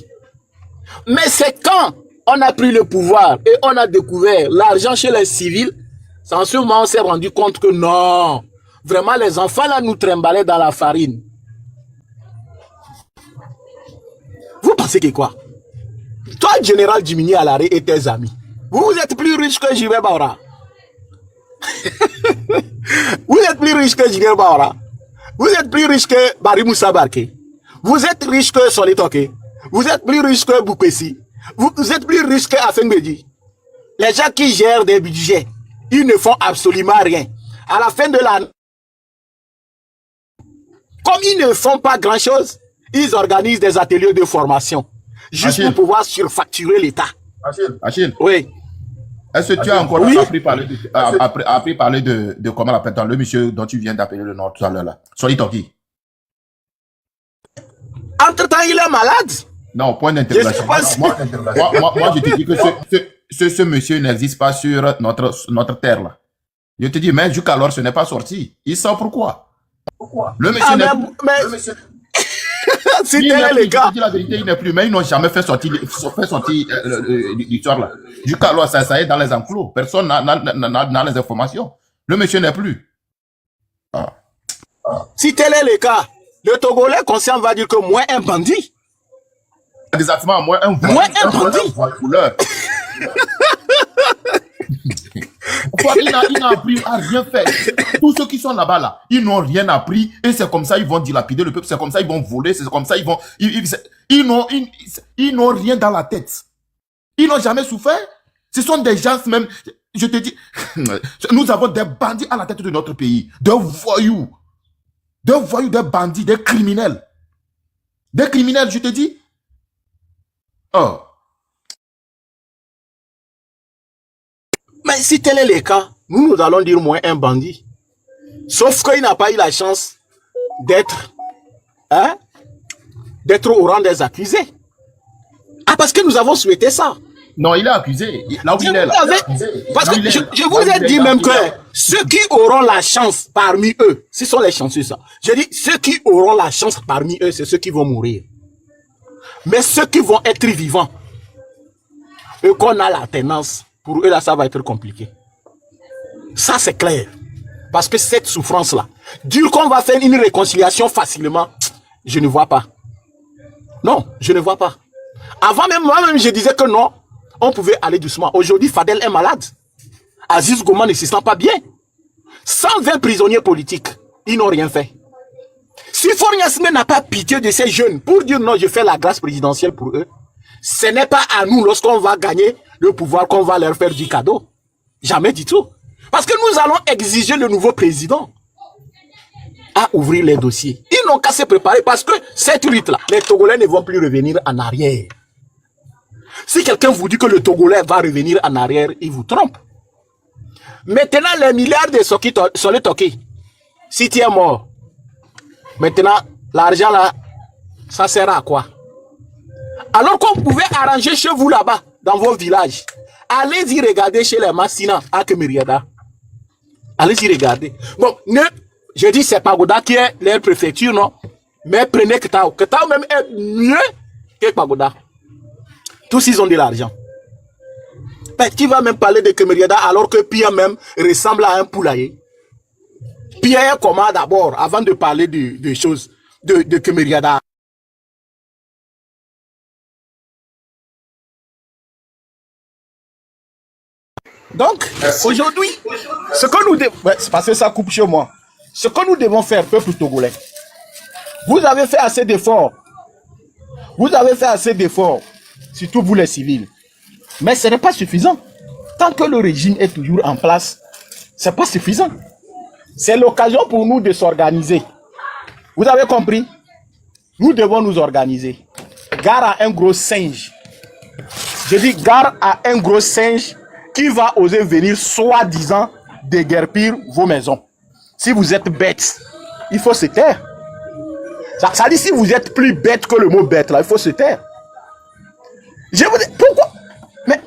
Speaker 3: Mais c'est quand on a pris le pouvoir et on a découvert l'argent chez les civils, C'est en ce moment on s'est rendu compte que non, vraiment les enfants là nous trimbalaient dans la farine. Vous pensez que quoi? Toi, général Djimini Alare et tes amis, vous êtes plus riche que Jibe Baora. Vous êtes plus riche que Jibe Baora. Vous êtes plus riche que Bari Moussa Barke. Vous êtes riche que Solitoke. Vous êtes plus riche que Boukessi. Vous êtes plus riche que Afenbedi. Les gens qui gèrent des budgets, ils ne font absolument rien. À la fin de l'année, comme ils ne font pas grand-chose, ils organisent des ateliers de formation. Juste
Speaker 5: Achille.
Speaker 3: pour pouvoir surfacturer l'État.
Speaker 5: Achille,
Speaker 3: Oui.
Speaker 5: est-ce que tu as encore
Speaker 3: Oui.
Speaker 5: appris parler de comment l'appelle le monsieur dont tu viens d'appeler le nom tout à l'heure là? Solitoki.
Speaker 3: Entre-temps, il est malade.
Speaker 5: Non, point d'interrogation.
Speaker 3: Je sais pas
Speaker 5: Moi, je te dis que ce monsieur n'existe pas sur notre terre là. Je te dis, mais jusqu'alors, ce n'est pas sorti. Il sort pourquoi? Le monsieur
Speaker 3: Ah,
Speaker 5: n'est
Speaker 3: mais
Speaker 5: le monsieur-
Speaker 3: si
Speaker 5: il
Speaker 3: tel
Speaker 5: n'est
Speaker 3: est
Speaker 5: plus,
Speaker 3: le cas.
Speaker 5: je te dis la vérité, il n'est plus. Mais ils n'ont jamais fait sortir l'histoire là. Jusqu'alors, ça est dans les enclos. Personne n'a les informations. Le monsieur n'est plus. Ah.
Speaker 3: Si tel est le cas, le Togolais conscient va dire que moi, un bandit.
Speaker 5: Exactement, moi, un
Speaker 3: Moi, un bandit.
Speaker 5: couleur. Il n'a appris à rien faire. Tous ceux qui sont là-bas, là, ils n'ont rien appris. Et c'est comme ça ils vont dilapider le peuple. C'est comme ça ils vont voler. C'est comme ça ils vont... Ils n'ont rien dans la tête. Ils n'ont jamais souffert. Ce sont des gens même... Je te dis... Nous avons des bandits à la tête de notre pays. Des voyous. Des voyous, des bandits, des criminels. Des criminels, je te dis. Oh.
Speaker 3: Mais si tel est le cas, nous allons dire moins un bandit. Sauf qu'il n'a pas eu la chance d'être au rang des accusés. Ah, parce que nous avons souhaité ça.
Speaker 5: Non, il est accusé. Là où il est là.
Speaker 3: Parce que je vous ai dit même que ceux qui auront la chance parmi eux, ce sont les chanceux ça. Je dis, ceux qui auront la chance parmi eux, c'est ceux qui vont mourir. Mais ceux qui vont être vivants, eux qu'on a la tendance, pour eux là, ça va être compliqué. Ça c'est clair. Parce que cette souffrance-là, dire qu'on va faire une réconciliation facilement, je ne vois pas. Non, je ne vois pas. Avant même, moi-même, je disais que non, on pouvait aller doucement. Aujourd'hui, Fadel est malade. Aziz Goma ne se sent pas bien. 120 prisonniers politiques, ils n'ont rien fait. Si Forniasme n'a pas pitié de ces jeunes pour dire non, je fais la grâce présidentielle pour eux, ce n'est pas à nous, lorsqu'on va gagner le pouvoir, qu'on va leur faire du cadeau. Jamais du tout. Parce que nous allons exiger le nouveau président à ouvrir les dossiers. Ils n'ont qu'à se préparer parce que cette lutte-là, les Togolais ne vont plus revenir en arrière. Si quelqu'un vous dit que le Togolais va revenir en arrière, il vous trompe. Maintenant, les milliards de Solitoki, si tu es mort, maintenant, l'argent là, ça sert à quoi? Alors qu'on pouvait arranger chez vous là-bas, dans vos villages, allez-y regarder chez les Massina à Kemeriada. Allez-y regarder. Bon, je dis c'est Pagoda qui est leur préfecture, non? Mais prenez Ketao. Ketao même est mieux que Pagoda. Tous ils ont de l'argent. Qui va même parler de Kemeriada alors que Pia même ressemble à un poulailler? Pia est comment d'abord, avant de parler de choses de Kemeriada? Donc, aujourd'hui, ce que nous devons... c'est parce que ça coupe chez moi. Ce que nous devons faire, peuple togolais, vous avez fait assez d'efforts. Vous avez fait assez d'efforts, surtout vous les civils. Mais ce n'est pas suffisant. Tant que le régime est toujours en place, ce n'est pas suffisant. C'est l'occasion pour nous de s'organiser. Vous avez compris? Nous devons nous organiser. Gare à un gros singe. Je dis gare à un gros singe qui va oser venir soi-disant déguerpir vos maisons. Si vous êtes bête, il faut se taire. Ça dit si vous êtes plus bête que le mot bête là, il faut se taire. Je vous dis, pourquoi? Mais,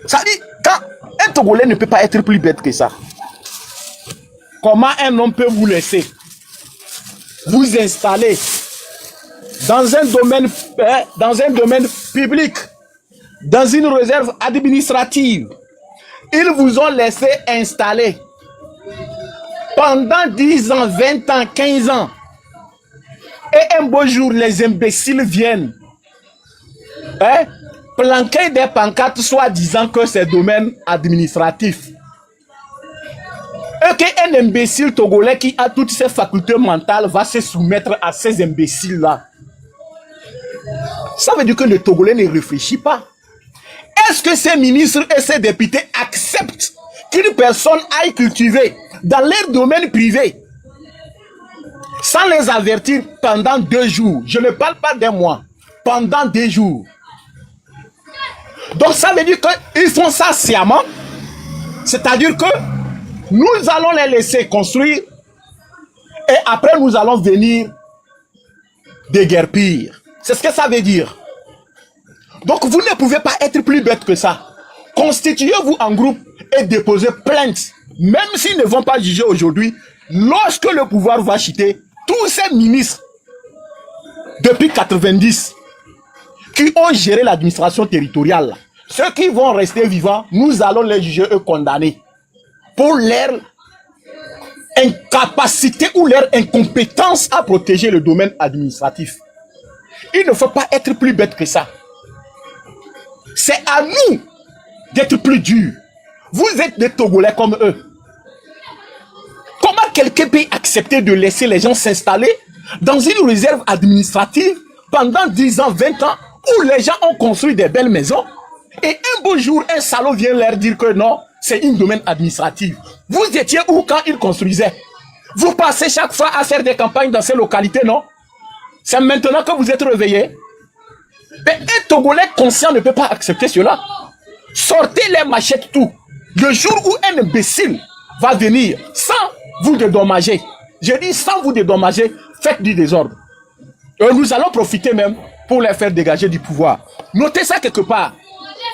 Speaker 3: ça dit, quand un Togolais ne peut pas être plus bête que ça, comment un homme peut vous laisser vous installer dans un domaine public, dans une réserve administrative, Ils vous ont laissé installer pendant 10 ans, 20 ans, 15 ans. Et un beau jour, les imbéciles viennent planquer des pancartes soit disant que c'est domaine administratif. Et qu'un imbécile togolais qui a toutes ses facultés mentales va se soumettre à ces imbéciles-là. Ça veut dire que le Togolais ne réfléchit pas. Est-ce que ces ministres et ces députés acceptent qu'une personne aille cultiver dans leur domaine privé sans les avertir pendant 2 jours? Je ne parle pas d'un mois. Pendant 2 jours. Donc ça veut dire qu'ils font ça sciemment. C'est-à-dire que nous allons les laisser construire et après nous allons venir déguerpir. C'est ce que ça veut dire. Donc vous ne pouvez pas être plus bête que ça. Constituez-vous en groupe et déposez plainte. Même s'ils ne vont pas juger aujourd'hui, lorsque le pouvoir va chuter, tous ces ministres depuis 90 qui ont géré l'administration territoriale, ceux qui vont rester vivants, nous allons les juger et condamner pour leur incapacité ou leur incompétence à protéger le domaine administratif. Il ne faut pas être plus bête que ça. C'est à nous d'être plus durs. Vous êtes des Togolais comme eux. Comment quelqu'un peut accepter de laisser les gens s'installer dans une réserve administrative pendant 10 ans, 20 ans, où les gens ont construit des belles maisons, et un beau jour, un salaud vient leur dire que non, c'est une domaine administrative. Vous étiez où quand ils construisaient? Vous passez chaque fois à faire des campagnes dans ces localités, non? C'est maintenant que vous êtes réveillés. Mais un Togolais conscient ne peut pas accepter cela. Sortez les machettes tout. Le jour où un imbécile va venir sans vous dédommager, je dis sans vous dédommager, faites du désordre. Et nous allons profiter même pour les faire dégager du pouvoir. Notez ça quelque part.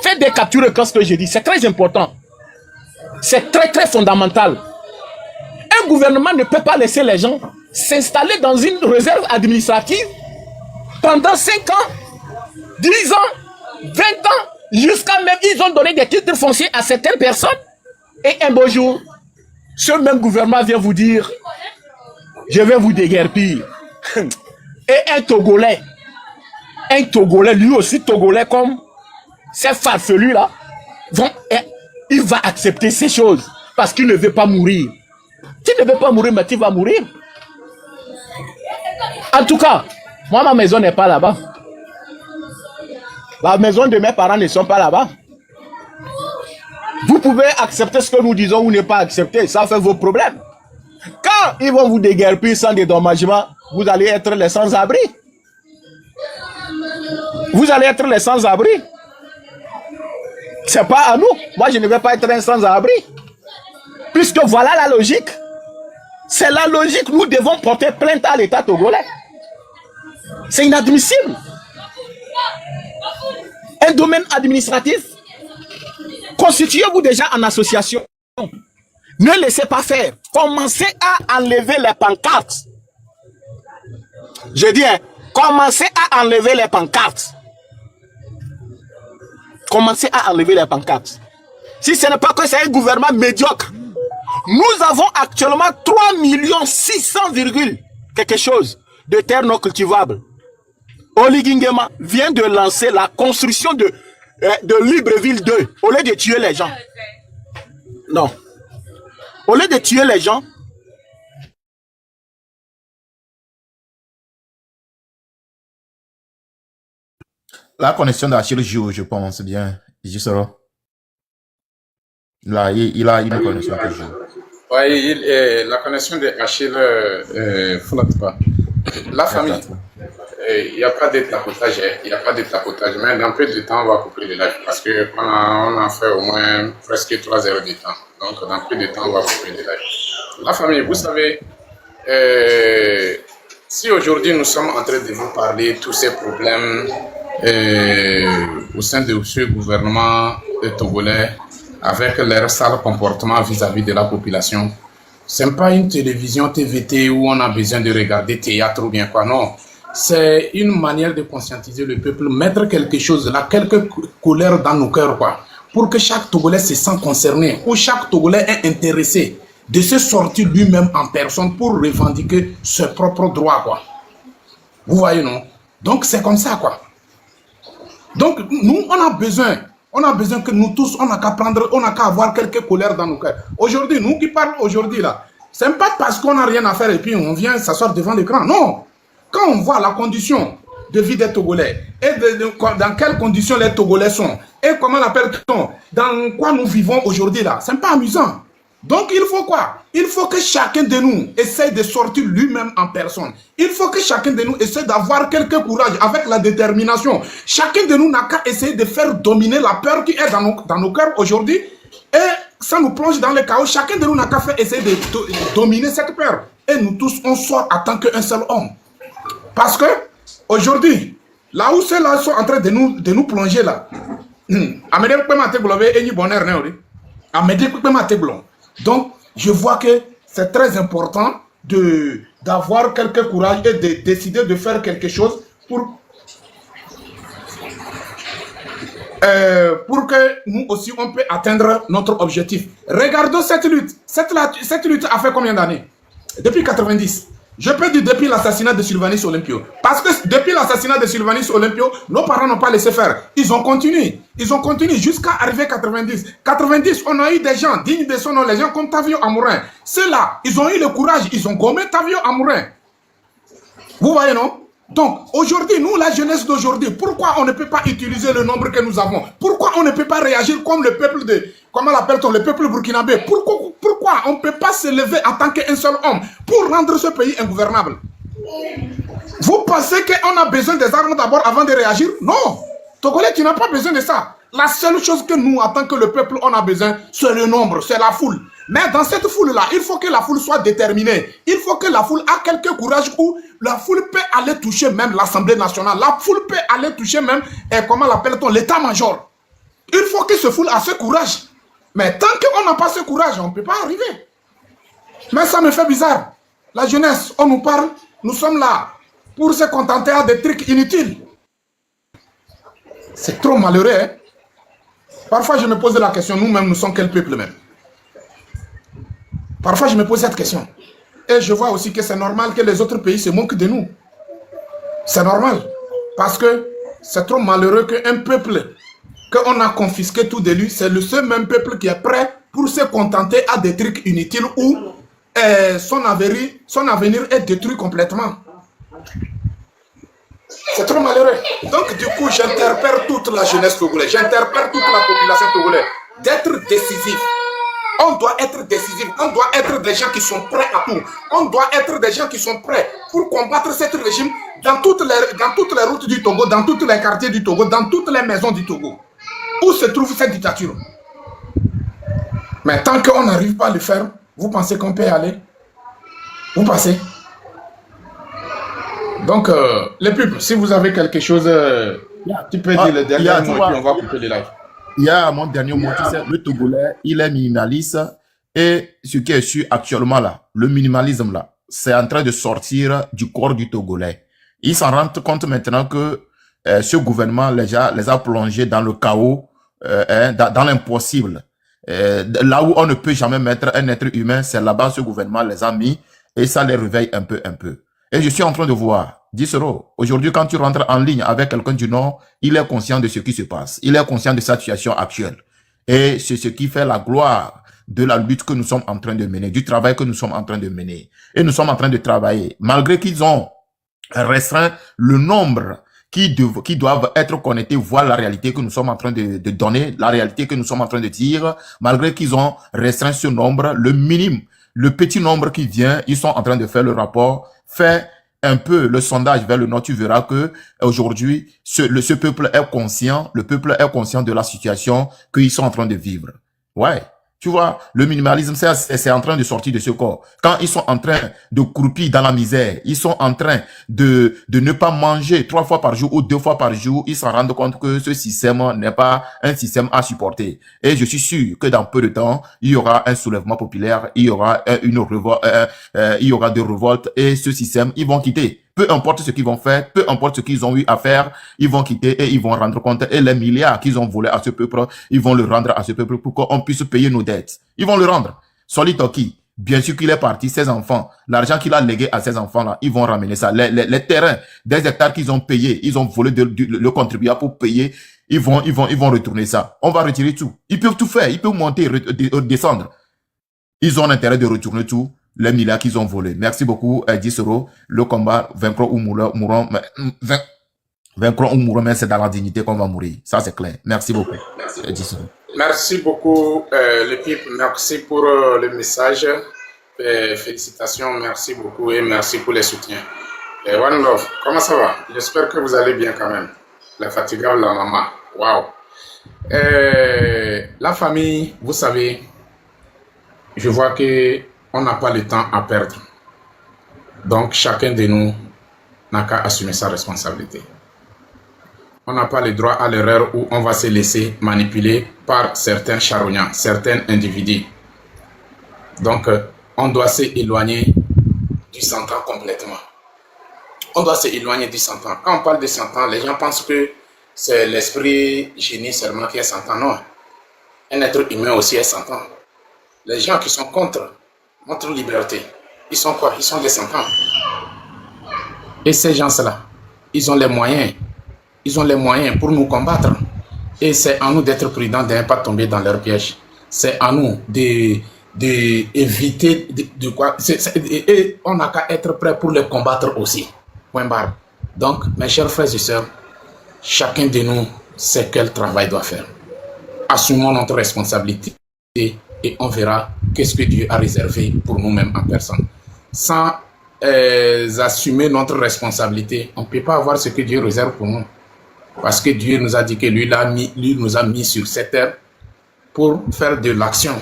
Speaker 3: Faites des captures quand ce que je dis. C'est très important. C'est très très fondamental. Un gouvernement ne peut pas laisser les gens s'installer dans une réserve administrative pendant 5 ans, 10 ans, 20 ans, jusqu'à même ils ont donné des titres fonciers à certaines personnes. Et un beau jour, ce même gouvernement vient vous dire, je vais vous déguerpir. Et un Togolais, lui aussi Togolais comme ces farfelus là, il va accepter ces choses parce qu'il ne veut pas mourir. Tu ne veux pas mourir, mais tu vas mourir. En tout cas, moi ma maison n'est pas là-bas. La maison de mes parents ne sont pas là-bas. Vous pouvez accepter ce que nous disons ou ne pas accepter, ça fait vos problèmes. Quand ils vont vous déguerpir sans dédommagement, vous allez être les sans-abri. Vous allez être les sans-abri. C'est pas à nous. Moi, je ne vais pas être un sans-abri. Puisque voilà la logique. C'est la logique. Nous devons porter plainte à l'État togolais. C'est inadmissible. Un domaine administratif. Constituez-vous déjà en association. Ne laissez pas faire. Commencez à enlever les pancartes. Je dis, commencez à enlever les pancartes. Commencez à enlever les pancartes. Si ce n'est pas que c'est un gouvernement médiocre, nous avons actuellement 3 600 quelque chose de terres non cultivables. Oligui Nguema vient de lancer la construction de Libreville 2 au lieu de tuer les gens. Non. Au lieu de tuer les gens,
Speaker 5: la connexion d'Achille joue, je pense bien. J'y serai. Là, il a une connexion qui joue.
Speaker 1: Oui, la connexion d'Achille ne flotte pas. La famille, il n'y a pas de tapotage, il n'y a pas de tapotage, mais dans peu de temps, on va couper le live parce qu'on a fait au moins presque 3 heures de temps. Donc, dans peu de temps, on va couper le live. La famille, vous savez, si aujourd'hui nous sommes en train de vous parler de tous ces problèmes au sein de ce gouvernement togolais avec leur sale comportement vis-à-vis de la population, ce n'est pas une télévision TVT où on a besoin de regarder théâtre ou bien quoi, non. C'est une manière de conscientiser le peuple, mettre quelque chose là, quelque colère dans nos cœurs, quoi, pour que chaque Togolais se sente concerné, ou chaque Togolais est intéressé de se sortir lui-même en personne pour revendiquer ses propres droits, quoi. Vous voyez, non? Donc, c'est comme ça, quoi. Donc, nous, on a besoin que nous tous, on n'a qu'à avoir quelques colères dans nos cœurs. Aujourd'hui, nous qui parlons aujourd'hui, là, c'est pas parce qu'on n'a rien à faire et puis on vient s'asseoir devant l'écran. Non. Quand on voit la condition de vie des Togolais et dans quelles conditions les Togolais sont et comment l'appelle-t-on, dans quoi nous vivons aujourd'hui, là, c'est pas amusant. Donc, il faut quoi? Il faut que chacun de nous essaye de sortir lui-même en personne. Il faut que chacun de nous essaie d'avoir quelque courage avec la détermination. Chacun de nous n'a qu'à essayer de faire dominer la peur qui est dans nos cœurs aujourd'hui. Et ça nous plonge dans le chaos. Chacun de nous n'a qu'à faire essayer de dominer cette peur. Et nous tous, on sort en tant qu'un seul homme. Parce que, aujourd'hui, là où ceux-là sont en train de nous plonger là, donc, je vois que c'est très important d'avoir quelque courage et de décider de faire quelque chose pour que nous aussi, on peut atteindre notre objectif. Regardons cette lutte. Cette lutte a fait combien d'années? Depuis 90. Je peux dire depuis l'assassinat de Sylvanus Olympio. Parce que depuis l'assassinat de Sylvanus Olympio, nos parents n'ont pas laissé faire. Ils ont continué. Ils ont continué jusqu'à arriver à 90. 90, on a eu des gens dignes de son nom, les gens comme Tavio Amourin. Ceux-là, ils ont eu le courage, ils ont gommé Tavio Amourin. Vous voyez, non? Donc, aujourd'hui, nous, la jeunesse d'aujourd'hui, pourquoi on ne peut pas utiliser le nombre que nous avons? Pourquoi on ne peut pas réagir comme le peuple comment l'appelle-t-on, le peuple burkinabé? Pourquoi on ne peut pas se lever en tant qu'un seul homme pour rendre ce pays ingouvernable? Vous pensez qu'on a besoin des armes d'abord avant de réagir? Non. Togolais, tu n'as pas besoin de ça. La seule chose que nous, en tant que le peuple, on a besoin, c'est le nombre, c'est la foule. Mais dans cette foule-là, il faut que la foule soit déterminée. Il faut que la foule ait quelque courage où la foule peut aller toucher même l'Assemblée nationale. La foule peut aller toucher même, comment l'appelle-t-on, l'état-major. Il faut que ce foule ait ce courage. Mais tant qu'on n'a pas ce courage, on ne peut pas arriver. Mais ça me fait bizarre. La jeunesse, on nous parle, nous sommes là pour se contenter à des trucs inutiles. C'est trop malheureux, hein? Parfois, je me pose la question, nous-mêmes, nous sommes quel peuple même? Parfois, je me pose cette question. Et je vois aussi que c'est normal que les autres pays se moquent de nous. C'est normal. Parce que c'est trop malheureux qu'un peuple, qu'on a confisqué tout de lui, c'est le seul même peuple qui est prêt pour se contenter à des trucs inutiles où son avenir est détruit complètement. C'est trop malheureux. Donc, du coup, j'interpelle toute la jeunesse togolaise, j'interpelle toute la population togolaise d'être décisif. On doit être décisif, on doit être des gens qui sont prêts à tout. On doit être des gens qui sont prêts pour combattre ce régime dans toutes les routes du Togo, dans tous les quartiers du Togo, dans toutes les maisons du Togo. Où se trouve cette dictature? Mais tant qu'on n'arrive pas à le faire, vous pensez qu'on peut y aller? Vous pensez? Donc, les pubs, si vous avez quelque chose, tu peux dire le dernier mot et puis on va couper les lives.
Speaker 5: Il y a mon dernier mot, tu sais, le Togolais, il est minimaliste et ce qui est sûr actuellement là, le minimalisme là, c'est en train de sortir du corps du Togolais. Ils s'en rendent compte maintenant que ce gouvernement les a plongés dans le chaos, dans l'impossible. Là où on ne peut jamais mettre un être humain, c'est là-bas ce gouvernement les a mis et ça les réveille un peu. Et je suis en train de voir, Dissero, aujourd'hui quand tu rentres en ligne avec quelqu'un du Nord, il est conscient de ce qui se passe. Il est conscient de sa situation actuelle. Et c'est ce qui fait la gloire de la lutte que nous sommes en train de mener, du travail que nous sommes en train de mener. Et nous sommes en train de travailler. Malgré qu'ils ont restreint le nombre qui doivent être connectés, voir la réalité que nous sommes en train de donner, la réalité que nous sommes en train de dire, malgré qu'ils ont restreint ce nombre, le minimum, le petit nombre qui vient, ils sont en train de faire le rapport, fait un peu le sondage vers le nord, tu verras que aujourd'hui, ce peuple est conscient, le peuple est conscient de la situation qu'ils sont en train de vivre. Ouais. Tu vois, le minimalisme, c'est en train de sortir de ce corps. Quand ils sont en train de croupir dans la misère, ils sont en train de ne pas manger 3 fois par jour ou 2 fois par jour, ils s'en rendent compte que ce système n'est pas un système à supporter. Et je suis sûr que dans peu de temps, il y aura un soulèvement populaire, il y aura des révoltes et ce système, ils vont quitter. Peu importe ce qu'ils vont faire, peu importe ce qu'ils ont eu à faire, ils vont quitter et ils vont rendre compte. Et les milliards qu'ils ont volés à ce peuple, ils vont le rendre à ce peuple pour qu'on puisse payer nos dettes. Ils vont le rendre. Solid Toki, bien sûr qu'il est parti, ses enfants, l'argent qu'il a légué à ses enfants-là, ils vont ramener ça. Les terrains, des hectares qu'ils ont payés, ils ont volé le contribuable pour payer, ils vont retourner ça. On va retirer tout. Ils peuvent tout faire, ils peuvent monter, descendre. Ils ont l'intérêt de retourner tout, les milliards qu'ils ont volés. Merci beaucoup, 10 euros. Le combat, vaincront ou mourront, mais c'est dans la dignité qu'on va mourir. Ça, c'est clair. Merci beaucoup. 10 euros.
Speaker 1: Merci beaucoup, le PIP. Merci pour le message. Félicitations, merci beaucoup et merci pour les soutiens. One Love, comment ça va? J'espère que vous allez bien quand même. La fatigable, la maman. Waouh. La famille, vous savez, je vois que on n'a pas le temps à perdre. Donc, chacun de nous n'a qu'à assumer sa responsabilité. On n'a pas le droit à l'erreur où on va se laisser manipuler par certains charognards, certains individus. Donc, on doit s'éloigner du 100 ans complètement. On doit s'éloigner du 100 ans. Quand on parle de 100 ans, les gens pensent que c'est l'esprit génie seulement qui est 100 ans. Non. Un être humain aussi est 100 ans. Les gens qui sont contre notre liberté, ils sont quoi? Ils sont des 100 ans. Et ces gens-là, ils ont les moyens. Ils ont les moyens pour nous combattre. Et c'est à nous d'être prudents, de ne pas tomber dans leur piège. C'est à nous d'éviter de quoi. Et on n'a qu'à être prêt pour les combattre aussi. Point barre. Donc, mes chers frères et sœurs, chacun de nous sait quel travail doit faire. Assumons notre responsabilité et on verra qu'est-ce que Dieu a réservé pour nous-mêmes en personne. Sans assumer notre responsabilité, on ne peut pas avoir ce que Dieu réserve pour nous. Parce que Dieu nous a dit que lui nous a mis sur cette terre pour faire de l'action.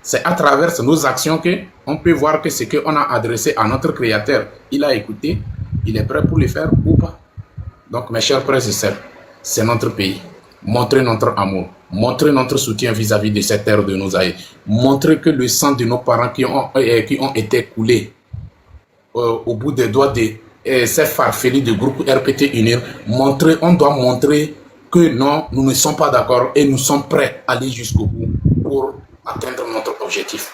Speaker 1: C'est à travers nos actions qu'on peut voir que ce qu'on a adressé à notre Créateur, il a écouté, il est prêt pour le faire ou pas. Donc mes chers frères et sœurs, c'est notre pays. Montrez notre amour, montrez notre soutien vis-à-vis de cette terre de nos aïeux. Montrez que le sang de nos parents qui ont été coulés au bout des doigts de ces farfelus de groupe RPT Unir, on doit montrer que non, nous ne sommes pas d'accord et nous sommes prêts à aller jusqu'au bout pour atteindre notre objectif.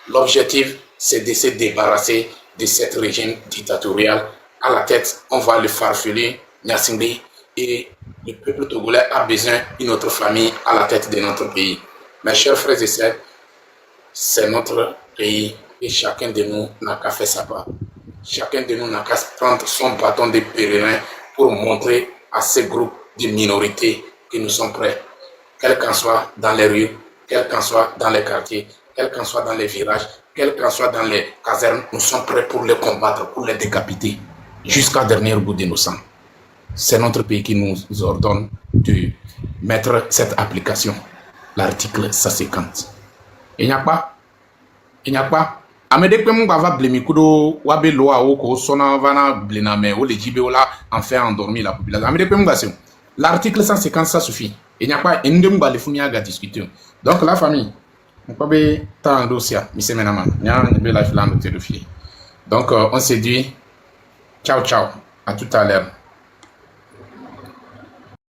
Speaker 1: L'objectif, c'est de se débarrasser de cette régime dictatorial. À la tête, on voit le farfelu Gnassingbé et le peuple togolais a besoin d'une autre famille à la tête de notre pays. Mes chers frères et sœurs, c'est notre pays et chacun de nous n'a qu'à faire sa part. Chacun de nous n'a qu'à prendre son bâton de pèlerin pour montrer à ces groupes de minorités que nous sommes prêts. Quel qu'en soit dans les rues, quel qu'en soit dans les quartiers, quel qu'en soit dans les virages, quel qu'en soit dans les casernes, nous sommes prêts pour les combattre, pour les décapiter, jusqu'à dernier bout de nos sangs. C'est notre pays qui nous ordonne de mettre cette application, l'article 150. Il n'y a pas. Amede pe mungba va blemi kudo wabe loa oko sona vana blename o le jibe ola en fait endormir la population. Amede pe mungba c'est l'article 150 ça suffit. Il n'y a pas ende mungba le fumia ga discuter. Donc la famille on peut be ta dossier mi semena nya be la filande te de fille. Donc on se dit ciao ciao à tout à l'heure.